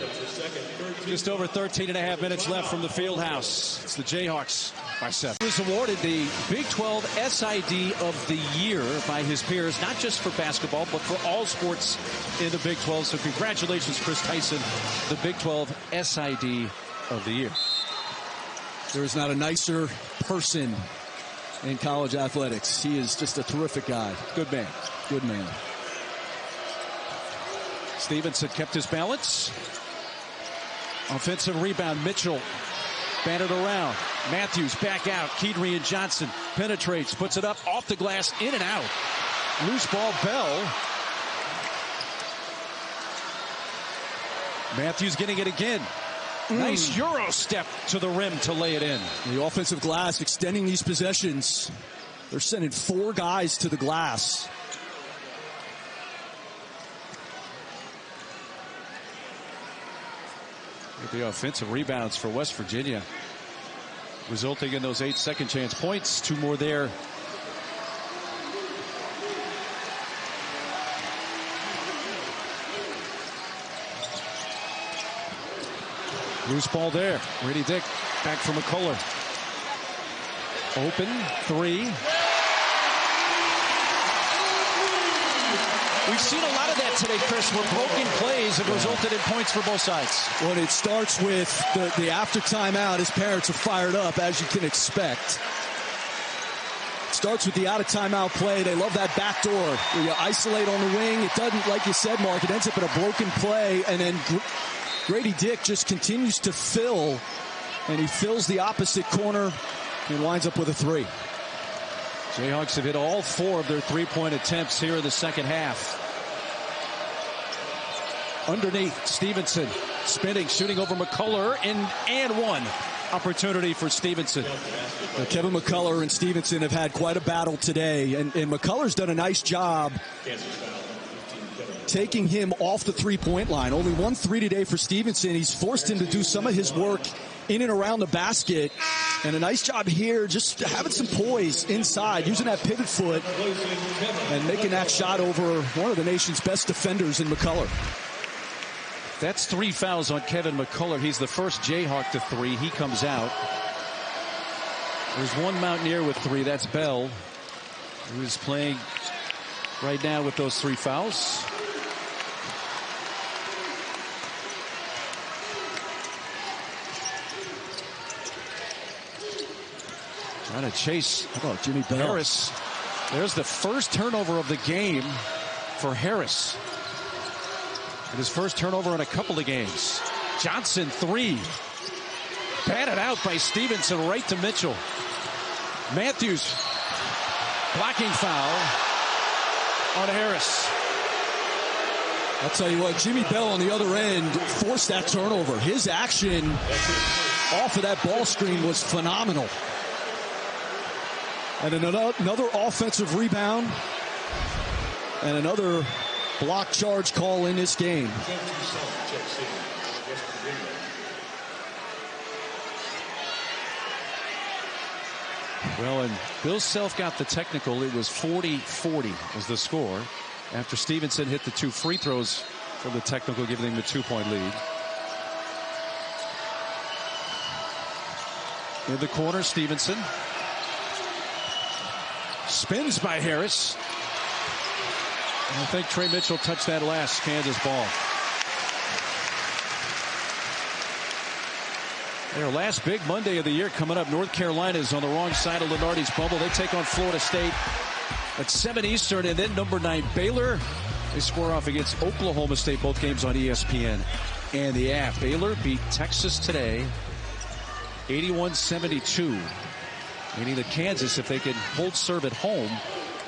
Just over 13 and a half minutes left from the field house. It's the Jayhawks by 7. He was awarded the Big 12 SID of the year by his peers, not just for basketball, but for all sports in the Big 12. So congratulations, Chris Tyson, the Big 12 SID of the year. There is not a nicer person in college athletics. He is just a terrific guy. Good man. Good man. Stevenson kept his balance. Offensive rebound. Mitchell batted around. Matthews back out. Kedrian Johnson penetrates, puts it up off the glass, in and out. Loose ball, Bell. Matthews getting it again. Nice Euro step to the rim to lay it in. The offensive glass extending these possessions. They're sending 4 guys to the glass. The offensive rebounds for West Virginia, resulting in those 8 second chance points. 2 more there. Loose ball there. Grady Dick back for McCullough. Open 3. We've seen a lot of that today, Chris, where broken plays have resulted in points for both sides. Well, it starts with the after timeout. His parents are fired up, as you can expect. It starts with the out of timeout play. They love that back door where you isolate on the wing. It doesn't, like you said, Mark, it ends up in a broken play, and then Grady Dick just continues to fill, and he fills the opposite corner and winds up with a 3. Jayhawks have hit all 4 of their 3-point attempts here in the second half. Underneath, Stevenson spinning, shooting over McCullough, and 1 opportunity for Stevenson. Kevin McCullough and Stevenson have had quite a battle today, and McCullough's done a nice job taking him off the 3-point line. Only 1 3 today for Stevenson. He's forced him to do some of his work in and around the basket. And a nice job here, just having some poise inside, using that pivot foot and making that shot over one of the nation's best defenders in McCullough. That's 3 fouls on Kevin McCullough. He's the first Jayhawk to 3. He comes out. There's 1 Mountaineer with 3. That's Bell, who is playing right now with those 3 fouls. Trying to chase. How about Jimmy Bell? Harris. There's the first turnover of the game for Harris. And his first turnover in a couple of games. Johnson 3. Batted out by Stevenson right to Mitchell. Matthews blocking foul on Harris. I'll tell you what, Jimmy Bell on the other end forced that turnover. His action off of that ball screen was phenomenal. And another offensive rebound and another block charge call in this game. Well, and Bill Self got the technical. It was 40-40 was the score after Stevenson hit the 2 free throws from the technical, giving him the 2-point lead. In the corner, Stevenson. Spins by Harris. And I think Trey Mitchell touched that last Kansas ball. Their last big Monday of the year coming up. North Carolina is on the wrong side of Lenardi's bubble. They take on Florida State at 7 Eastern. And then number 9 Baylor. They square off against Oklahoma State. Both games on ESPN and the app. Baylor beat Texas today 81-72. Meaning that Kansas, if they can hold serve at home,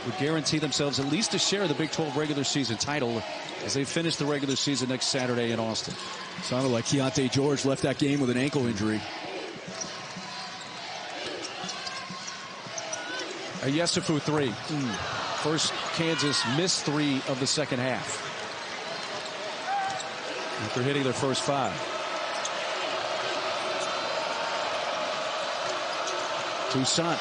would guarantee themselves at least a share of the Big 12 regular season title as they finish the regular season next Saturday in Austin. Sounded like Keontae George left that game with an ankle injury. A Wvu 3. First Kansas missed 3 of the second half after hitting their first 5. Toussaint.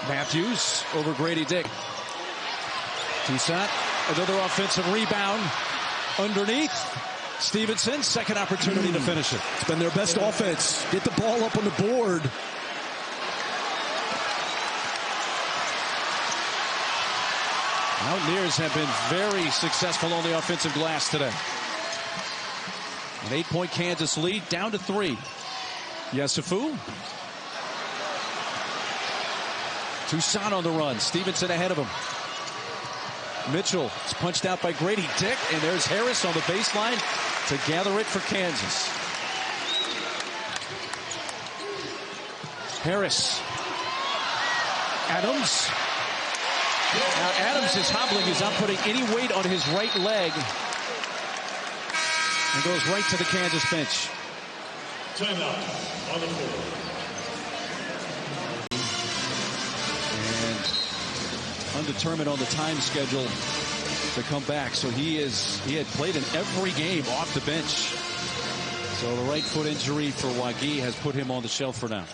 Matthews over Grady Dick. Toussaint, another offensive rebound underneath. Stevenson, second opportunity to finish it. It's been their best offense. Get the ball up on the board. Mountaineers have been very successful on the offensive glass today. An 8-point Kansas lead, down to 3. Wvu. Toussaint on the run. Stevenson ahead of him. Mitchell is punched out by Grady Dick, and there's Harris on the baseline to gather it for Kansas. Harris. Adams. Now Adams is hobbling. He's not putting any weight on his right leg. And goes right to the Kansas bench. Timeout on the floor. And undetermined on the time schedule to come back. So he had played in every game off the bench. So the right foot injury for Wvu has put him on the shelf for now.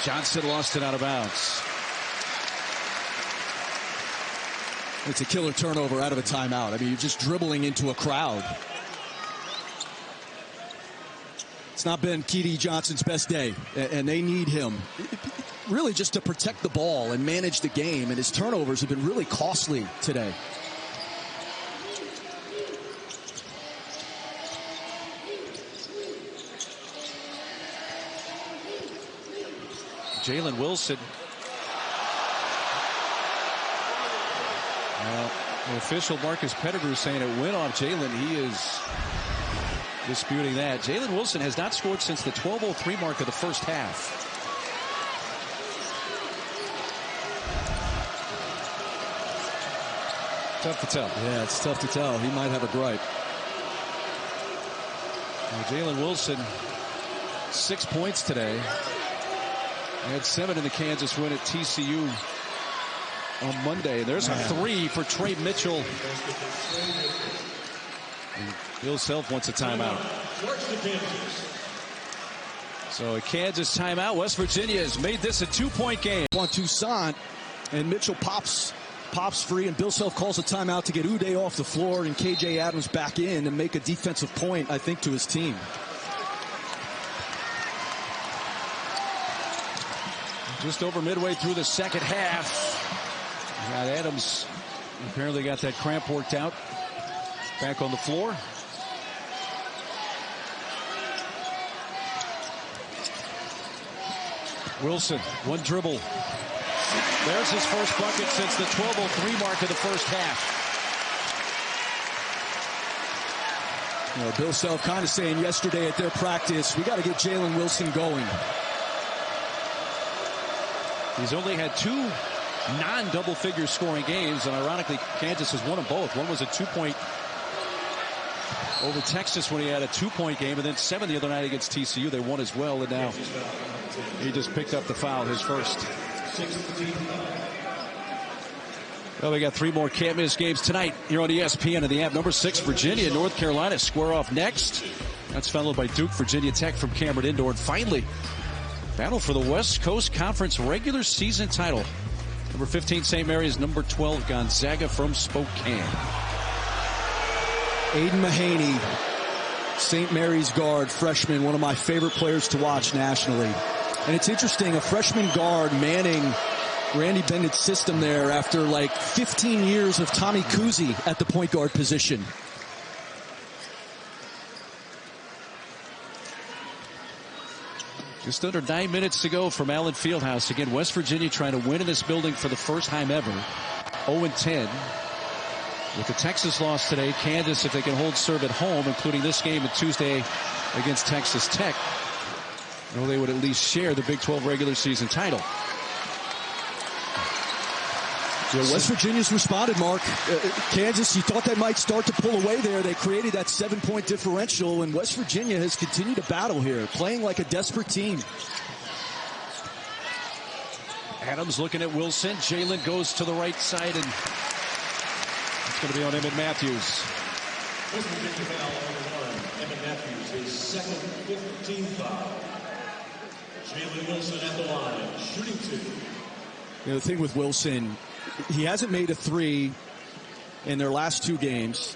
Johnson lost it out of bounds. It's a killer turnover out of a timeout. I mean, you're just dribbling into a crowd. It's not been Keedy Johnson's best day, and they need him really just to protect the ball and manage the game, and his turnovers have been really costly today. Jalen Wilson. Well, the official Marcus Pettigrew saying it went off Jalen. He is disputing that. Jalen Wilson has not scored since the 12:03 mark of the first half. Tough to tell. Yeah, it's tough to tell. He might have a gripe. Jalen Wilson, 6 points today. He had 7 in the Kansas win at TCU on Monday. There's a 3 for Trey Mitchell. And Bill Self wants a timeout. So a Kansas timeout. West Virginia has made this a 2-point game. On Toussaint, and Mitchell pops free, and Bill Self calls a timeout to get Uday off the floor and KJ Adams back in and make a defensive point, I think, to his team. Just over midway through the second half. Got Adams apparently got that cramp worked out. Back on the floor. Wilson, one dribble. There's his first bucket since the 12:03 mark of the first half. You know, Bill Self kind of saying yesterday at their practice, we got to get Jalen Wilson going. He's only had 2 non-double figure scoring games, and ironically, Kansas has won them both. One was a 2-point over Texas when he had a 2-point game, and then 7 the other night against TCU. They won as well, and now he just picked up the foul, his first. Well, we got 3 more can't miss games tonight here on ESPN and the app. Number 6, Virginia and North Carolina square off next. That's followed by Duke, Virginia Tech from Cameron Indoor. And finally, battle for the West Coast Conference regular season title. Number 15, St. Mary's. Number 12, Gonzaga from Spokane. Aiden Mahaney, St. Mary's guard, freshman, one of my favorite players to watch nationally. And it's interesting, a freshman guard manning Randy Bennett's system there after like 15 years of Tommy Kuzi at the point guard position. Just under 9 minutes to go from Allen Fieldhouse. Again, West Virginia trying to win in this building for the first time ever. 0-10. With the Texas loss today, Kansas, if they can hold serve at home, including this game on Tuesday against Texas Tech, well, they would at least share the Big 12 regular season title. Yeah, West Virginia's responded, Mark. Kansas, you thought they might start to pull away there. They created that 7-point differential, and West Virginia has continued to battle here, playing like a desperate team. Adams looking at Wilson. Jalen goes to the right side, and it's going to be on Emmett Matthews. West Virginia foul on the 1. Emmett Matthews, his second 15 foul. Jalen Wilson at the line, shooting 2. You know, the thing with Wilson, he hasn't made a 3 in their last 2 games.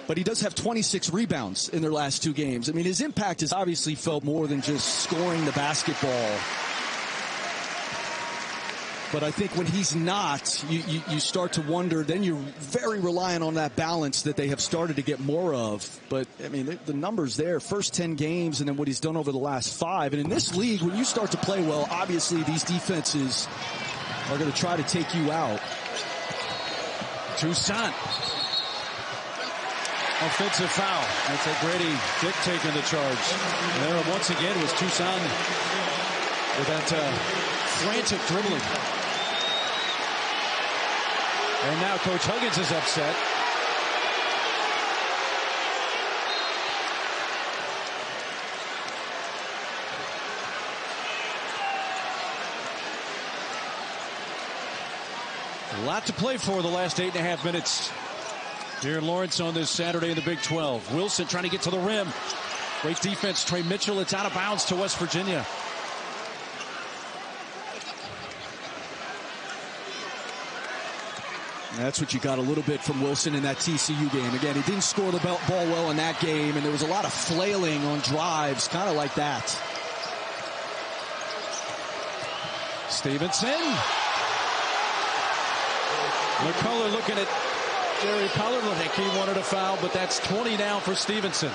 but he does have 26 rebounds in their last 2 games. I mean, his impact is obviously felt more than just scoring the basketball. But I think when he's not, you start to wonder, then you're very reliant on that balance that they have started to get more of. But, I mean, the numbers there, first 10 games and then what he's done over the last 5. And in this league, when you start to play well, obviously these defenses are going to try to take you out. Toussaint. Offensive foul. That's a Grady Dick taking the charge. And there once again was Toussaint with that frantic dribbling. And now Coach Huggins is upset. A lot to play for the last 8.5 minutes here in Lawrence on this Saturday in the Big 12. Wilson trying to get to the rim. Great defense. Trey Mitchell. It's out of bounds to West Virginia. That's what you got a little bit from Wilson in that TCU game. Again, he didn't score the ball well in that game, and there was a lot of flailing on drives, kind of like that. Stevenson. McCullough looking at Jerry Pollard. I think he wanted a foul, but that's 20 now for Stevenson.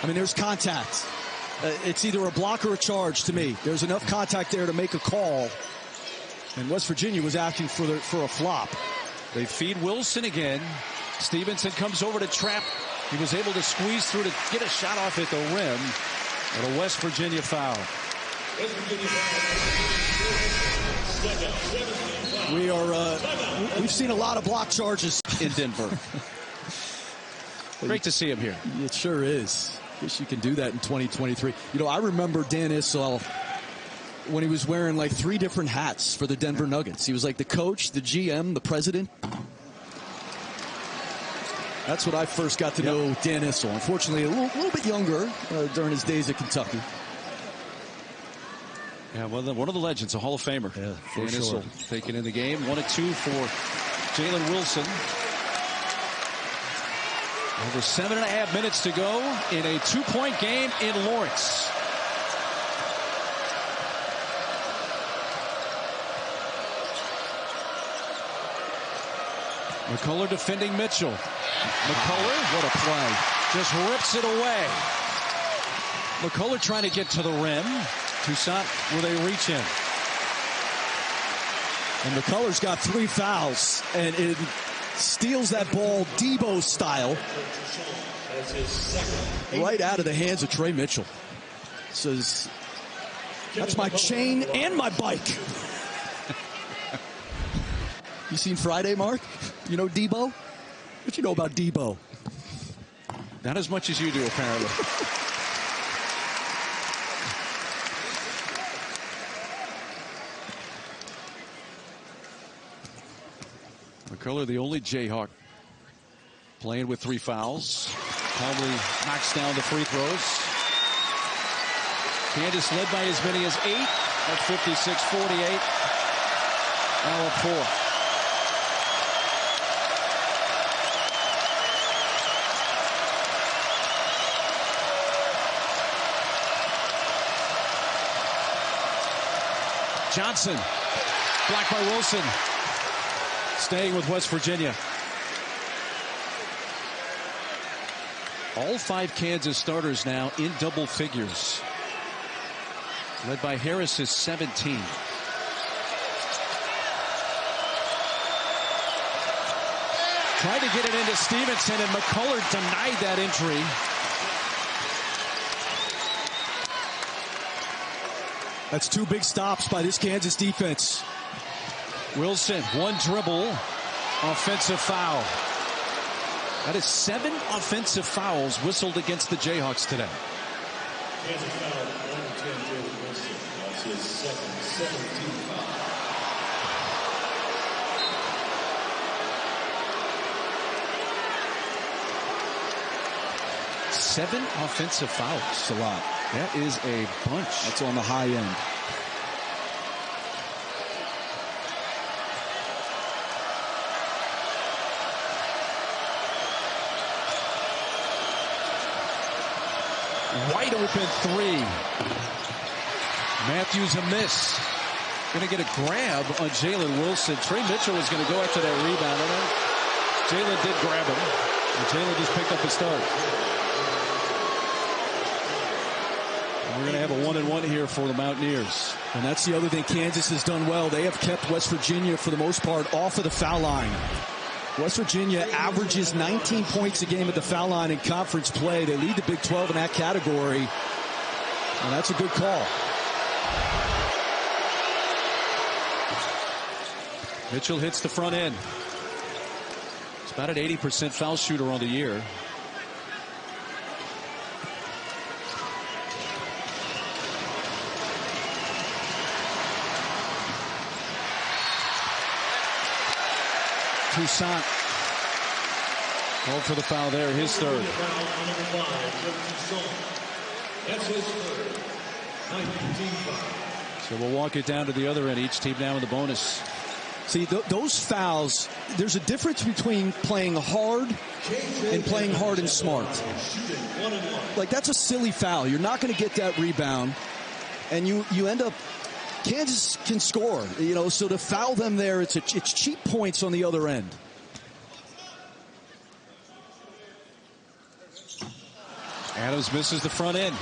I mean, there's contact. It's either a block or a charge to me. There's enough contact there to make a call. And West Virginia was asking for a flop. They feed Wilson again. Stevenson comes over to trap. He was able to squeeze through to get a shot off at the rim. And a West Virginia foul. We've seen a lot of block charges in Denver. Great to see him here. It sure is. Guess you can do that in 2023. You know, I remember Dan Issel when he was wearing like 3 different hats for the Denver Nuggets. He was like the coach, the GM, the president. That's what I first got to know Dan Issel. Unfortunately, a little bit younger during his days at Kentucky. Yeah, well, one of the legends, a Hall of Famer. Yeah, for Dan sure. Issel taking in the game. 1 and 2 for Jalen Wilson. Over 7.5 minutes to go in a 2-point game in Lawrence. McCullough defending Mitchell. McCullough, what a play. Just rips it away. McCullough trying to get to the rim. Toussaint with a reach in. And McCullough's got 3 fouls. And it steals that ball Debo style right out of the hands of Trey Mitchell. Says, that's my chain and my bike. You seen Friday, Mark? You know Debo? What you know about Debo? Not as much as you do, apparently. McCullough, the only Jayhawk playing with 3 fouls. Probably knocks down the free throws. Kansas led by as many as 8 at 56-48. Now up 4. Johnson, blocked by Wilson. Staying with West Virginia. All 5 Kansas starters now in double figures. Led by Harris is 17. Tried to get it into Stevenson, and McCullough denied that entry. That's 2 big stops by this Kansas defense. Wilson, 1 dribble, offensive foul. That is 7 offensive fouls whistled against the Jayhawks today. Kansas foul on 10 Jalen Wilson. That's his second 17th foul. 7 offensive fouls. That's a lot. That is a bunch. That's on the high end. Wide open three. Matthews a miss. Going to get a grab on Jalen Wilson. Trey Mitchell was going to go after that rebound. And then Jalen did grab him. And Jalen just picked up the start. And we're going to have a 1-and-1 here for the Mountaineers. And that's the other thing Kansas has done well. They have kept West Virginia, for the most part, off of the foul line. West Virginia averages 19 points a game at the foul line in conference play. They lead the Big 12 in that category. And that's a good call. Mitchell hits the front end. He's about an 80% foul shooter on the year. Toussaint called for the foul there, his third. That's his third. 19 foul. So we'll walk it down to the other end. Each team now in the bonus. See, those fouls, there's a difference between playing hard and playing hard and smart. Like, that's a silly foul. You're not going to get that rebound. And you end up, Kansas can score, so to foul them there, it's cheap points on the other end. Adams misses the front end.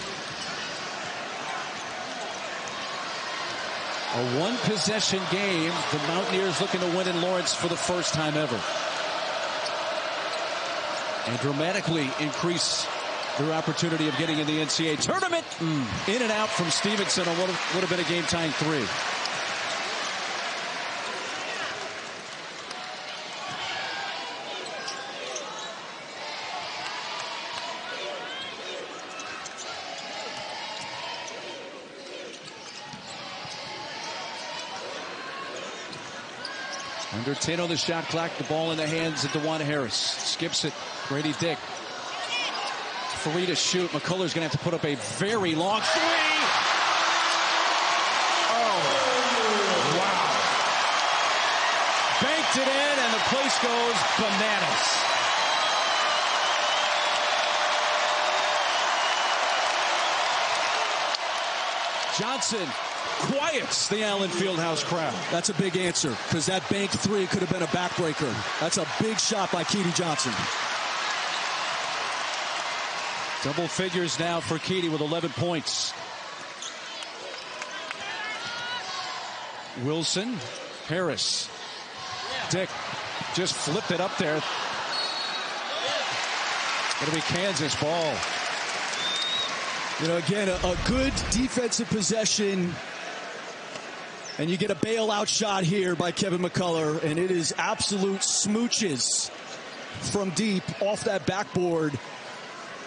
A one-possession game. The Mountaineers looking to win in Lawrence for the first time ever. And dramatically increase their opportunity of getting in the NCAA tournament. In and out from Stevenson on what would have been a game-tying three. Under 10 on the shot clock. The ball in the hands of DeJuan Harris. Skips it. Grady Dick. Free to shoot. McCullough's going to have to put up a very long three. Oh, wow. Banked it in, and the place goes bananas. Johnson quiets the Allen Fieldhouse crowd. That's a big answer, because that banked three could have been a backbreaker. That's a big shot by Keedy Johnson. Double figures now for Keedy with 11 points. Wilson, Harris, Dick just flipped it up there. It'll be Kansas ball. Again, a good defensive possession. And you get a bailout shot here by Kevin McCullough, and it is absolute smooches from deep off that backboard.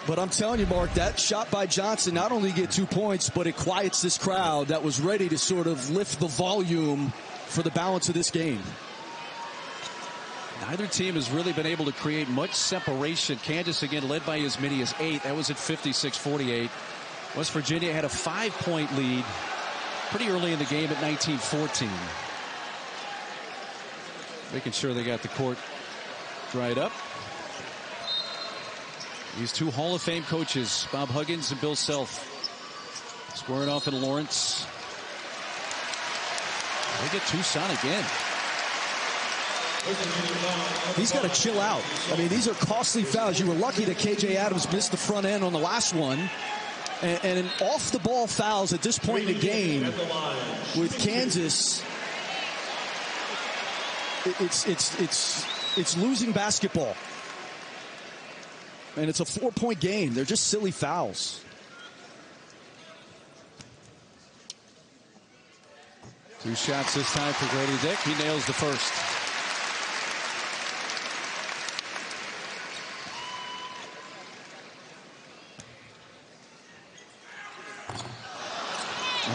But I'm telling you, Mark, that shot by Johnson, not only get 2 points, but it quiets this crowd that was ready to sort of lift the volume for the balance of this game. Neither team has really been able to create much separation. Kansas, again, led by as many as 8. That was at 56-48. West Virginia had a 5-point lead pretty early in the game at 19-14. Making sure they got the court dried up. These two Hall of Fame coaches, Bob Huggins and Bill Self, squaring off in Lawrence. They get Toussaint again. He's got to chill out. I mean, these are costly fouls. You were lucky that KJ Adams missed the front end on the last one. And off the ball fouls at this point in the game with Kansas, it's losing basketball. And it's a 4-point game. They're just silly fouls. Two shots this time for Grady Dick. He nails the first.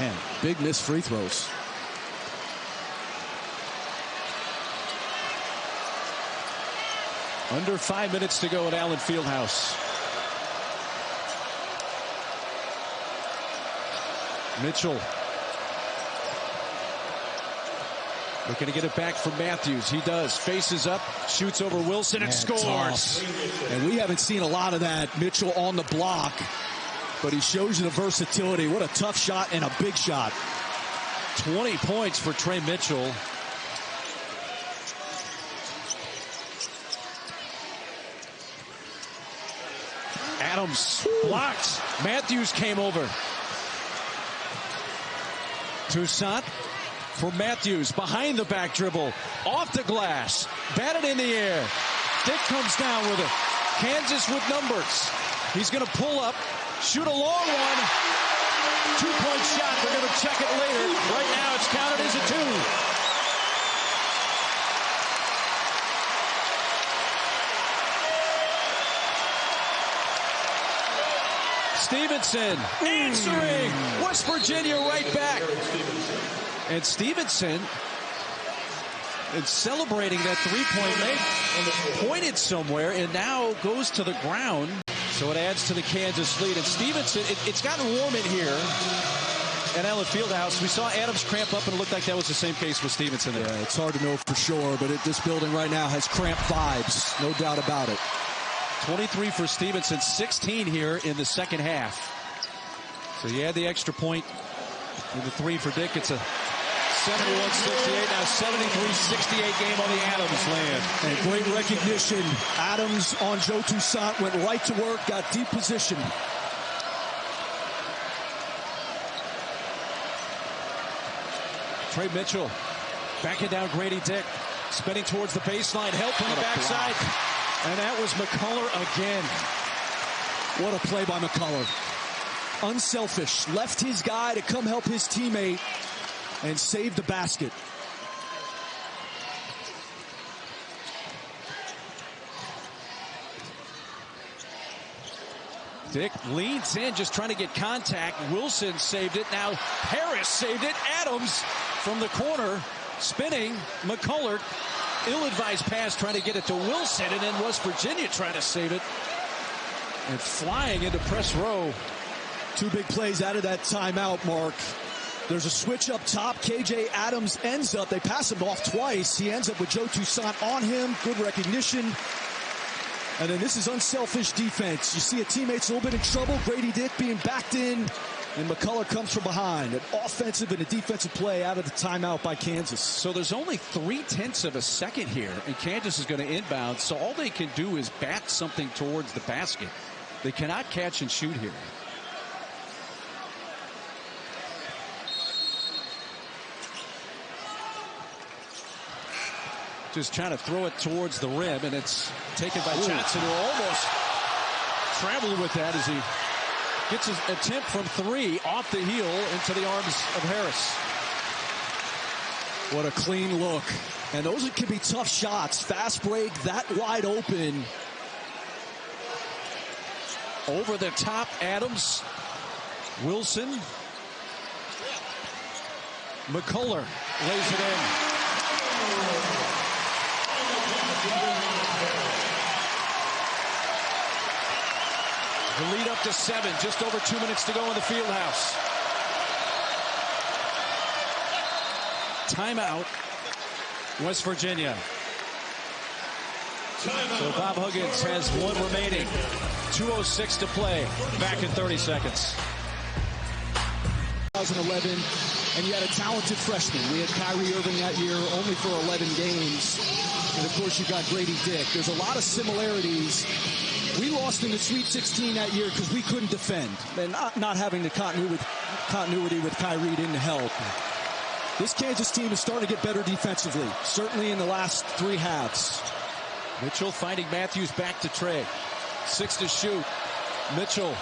Man, big missed free throws. Under 5 minutes to go at Allen Fieldhouse. Mitchell looking to get it back from Matthews. He does. Faces up, shoots over Wilson, and scores. Tough. And we haven't seen a lot of that. Mitchell on the block. but he shows you the versatility. What a tough shot and a big shot. 20 points for Trey Mitchell. Adams blocked. Matthews came over. Toussaint for Matthews. Behind the back dribble. Off the glass. Batted in the air. Dick comes down with it. Kansas with numbers. He's going to pull up. Shoot a long one. 2-point shot. They're going to check it later. Right now it's counted as a 2. Stevenson answering. West Virginia right back. And Stevenson is celebrating that three-point make. Pointed somewhere and now goes to the ground. So it adds to the Kansas lead. And Stevenson, it's gotten warm in here at Allen Fieldhouse. We saw Adams cramp up and it looked like that was the same case with Stevenson there. Yeah, it's hard to know for sure, but this building right now has cramped vibes. No doubt about it. 23 for Stevenson, 16 here in the second half. So you add the extra point with the 3 for Dick. It's a 71-68, now 73-68 game on the Adams land. And great recognition. Adams on Joe Toussaint went right to work, got deep position. Trey Mitchell backing down Grady Dick, spinning towards the baseline, help from the backside. And that was McCullough again. What a play by McCullough. Unselfish. Left his guy to come help his teammate and save the basket. Dick leans in, just trying to get contact. Wilson saved it. Now Harris saved it. Adams from the corner, spinning. McCullough. Ill-advised pass trying to get it to Wilson, and then West Virginia trying to save it. And flying into press row. 2 big plays out of that timeout, Mark. There's a switch up top. KJ Adams ends up, they pass him off twice. He ends up with Joe Toussaint on him. Good recognition. And then this is unselfish defense. You see a teammate's a little bit in trouble. Grady Dick being backed in. And McCullough comes from behind. An offensive and a defensive play out of the timeout by Kansas. So there's only 0.3 of a second here, and Kansas is going to inbound. So all they can do is bat something towards the basket. They cannot catch and shoot here. Just trying to throw it towards the rim, and it's taken by Johnson, who almost traveled with that as he gets his attempt from 3 off the heel into the arms of Harris. What a clean look. And those can be tough shots. Fast break, that wide open. Over the top, Adams. Wilson. McCullough lays it in. The lead up to 7, just over 2 minutes to go in the field house. Timeout, West Virginia. So Bob Huggins has 1 remaining. 2:06 to play. Back in 30 seconds. 2011, and you had a talented freshman. We had Kyrie Irving that year, only for 11 games. And of course, you got Grady Dick. There's a lot of similarities. We lost in the Sweet 16 that year because we couldn't defend. And not having the continuity with Kyrie didn't help. This Kansas team is starting to get better defensively, certainly in the last 3 halves. Mitchell finding Matthews back to Trey. 6 to shoot. Mitchell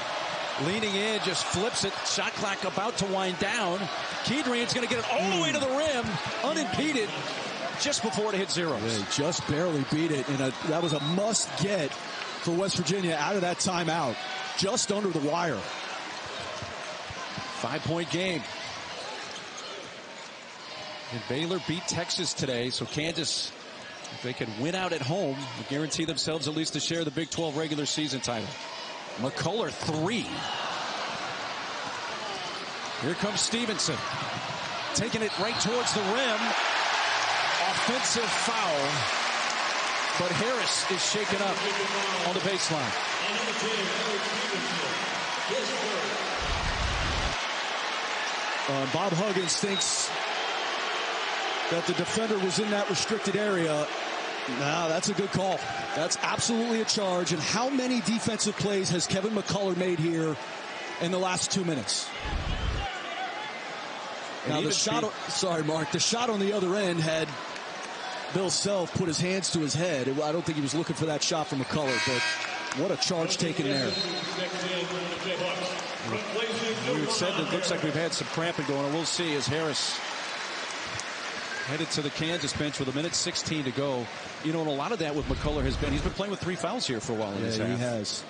leaning in, just flips it. Shot clock about to wind down. Kedrian's going to get it all the way to the rim, unimpeded, just before it hit 0. They just barely beat it, and that was a must-get for West Virginia out of that timeout. Just under the wire. 5-point game. And Baylor beat Texas today, so Kansas, if they can win out at home, will guarantee themselves at least a share of the Big 12 regular season title. McCullough 3. Here comes Stevenson. Taking it right towards the rim. Offensive foul. But Harris is shaken up on the baseline. Bob Huggins thinks that the defender was in that restricted area. No, that's a good call. That's absolutely a charge. And how many defensive plays has Kevin McCullough made here in the last 2 minutes? Now the shot, sorry Mark, the shot on the other end had Bill Self put his hands to his head. I don't think he was looking for that shot from McCullough, but what a charge taken there. We said it looks like we've had some cramping going on. We'll see as Harris headed to the Kansas bench with 1:16 to go. You know, and a lot of that with McCullough has been, he's been playing with 3 fouls here for a while in this half. He has.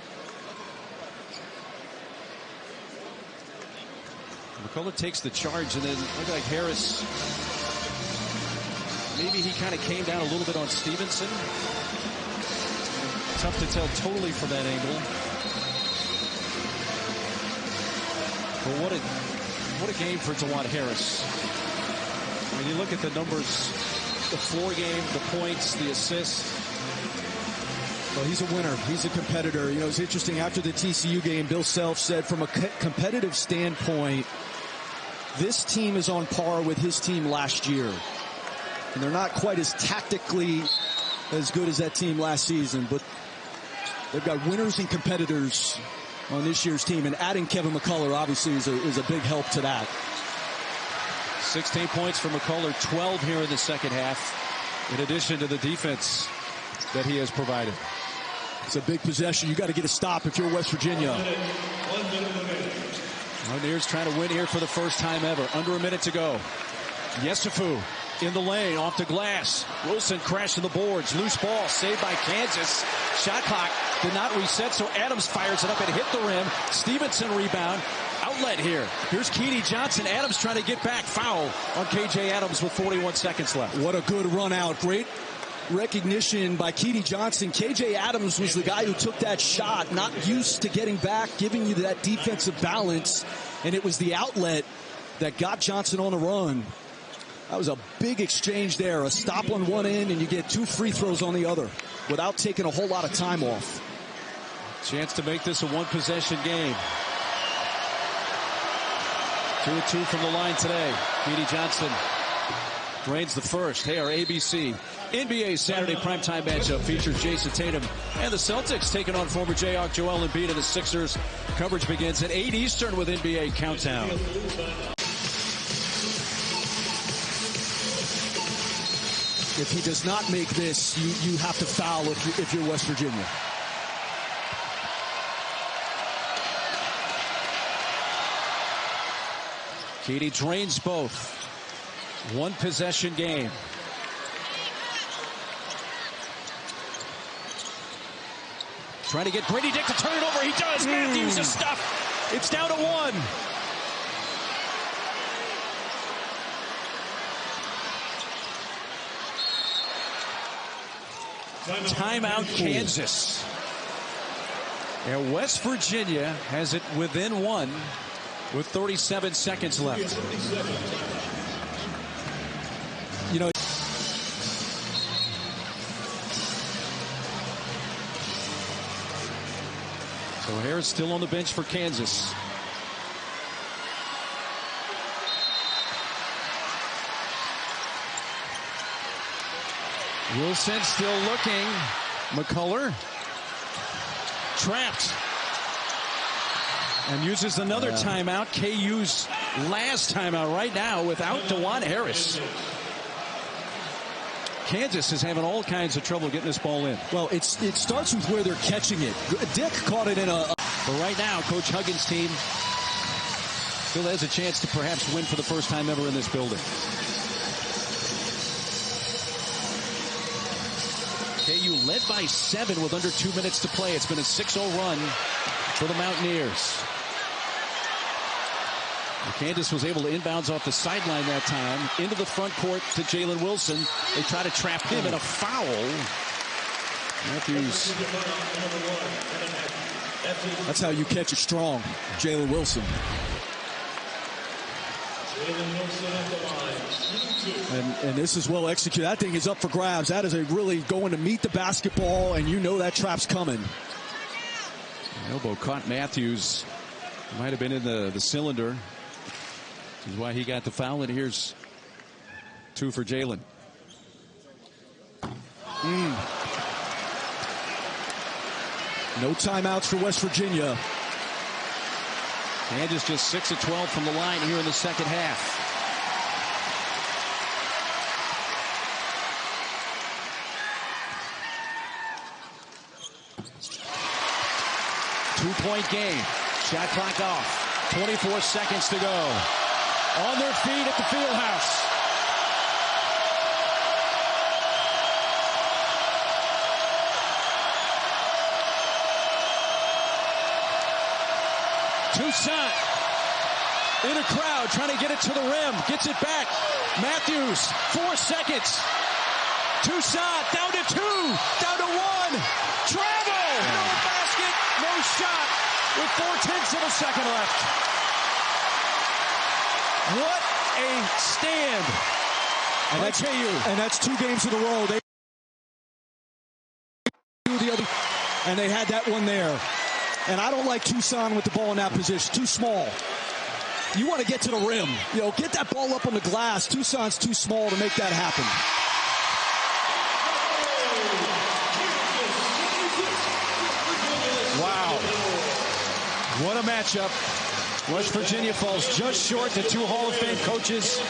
McCullough takes the charge, and then look like Harris, maybe he kind of came down a little bit on Stevenson. Tough to tell totally from that angle. But what a game for Dajuan Harris. When you look at the numbers, the floor game, the points, the assists. Well, he's a winner. He's a competitor. You know, it's interesting. After the TCU game, Bill Self said from a competitive standpoint, this team is on par with his team last year. And they're not quite as tactically as good as that team last season, but they've got winners and competitors on this year's team. And adding Kevin McCullough obviously is a big help to that. 16 points for McCullough, 12 here in the second half, in addition to the defense that he has provided. It's a big possession. You got to get a stop if you're West Virginia. Mountaineers trying to win here for the first time ever. Under a minute to go. Wvu in the lane, off the glass. Wilson crashing the boards. Loose ball, saved by Kansas. Shot clock did not reset, so Adams fires it up and hit the rim. Stevenson rebound. Outlet here. Here's Keedy Johnson. Adams trying to get back. Foul on KJ Adams with 41 seconds left. What a good run out. Great recognition by Keedy Johnson. KJ Adams was the guy who took that shot, not used to getting back, giving you that defensive balance, and it was the outlet that got Johnson on the run. That was a big exchange there. A stop on one end, and you get 2 free throws on the other without taking a whole lot of time off. Chance to make this a 1-possession game. 2 of 2 from the line today. Keedy Johnson drains the first. Hey, our ABC NBA Saturday primetime matchup features Jason Tatum and the Celtics taking on former Jayhawk Joel Embiid and the Sixers. Coverage begins at 8 Eastern with NBA Countdown. If he does not make this, you have to foul if you're West Virginia. Keedy drains both. 1-possession game. Trying to get Brady Dick to turn it over. He does. Matthews is stuffed. It's down to 1. Timeout Kansas. And West Virginia has it within 1 with 37 seconds left. You know, so Harris still on the bench for Kansas. Wilson still looking. McCullough trapped and uses another timeout. KU's last timeout right now without Dajuan Harris. Kansas is having all kinds of trouble getting this ball in. Well, it starts with where they're catching it. Dick caught it in a... But right now, Coach Huggins' team still has a chance to perhaps win for the first time ever in this building. KU led by 7 with under 2 minutes to play. It's been a 6-0 run for the Mountaineers. Kansas was able to inbounds off the sideline that time into the front court to Jalen Wilson. They try to trap him in a foul. Matthews. That's how you catch it strong, Jalen Wilson. And this is well executed. That thing is up for grabs. That is a really going to meet the basketball, and you know that trap's coming. Elbow caught Matthews. Might have been in the cylinder. This is why he got the foul, and here's 2 for Jalen. No timeouts for West Virginia. Kansas just 6 of 12 from the line here in the second half. Two-point game. Shot clock off. 24 seconds to go. On their feet at the field house. Toussaint in a crowd trying to get it to the rim. Gets it back. Matthews, 4 seconds. Toussaint down to 2. Down to 1. Travel. No basket. No shot. With 4/10 of a second left. What a stand. And that's 2 games in a row. They do the other, and they had that one there. And I don't like Toussaint with the ball in that position. Too small. You want to get to the rim. You know, get that ball up on the glass. Toussaint's too small to make that happen. Wow. What a matchup. West Virginia falls just short to 2 Hall of Fame coaches.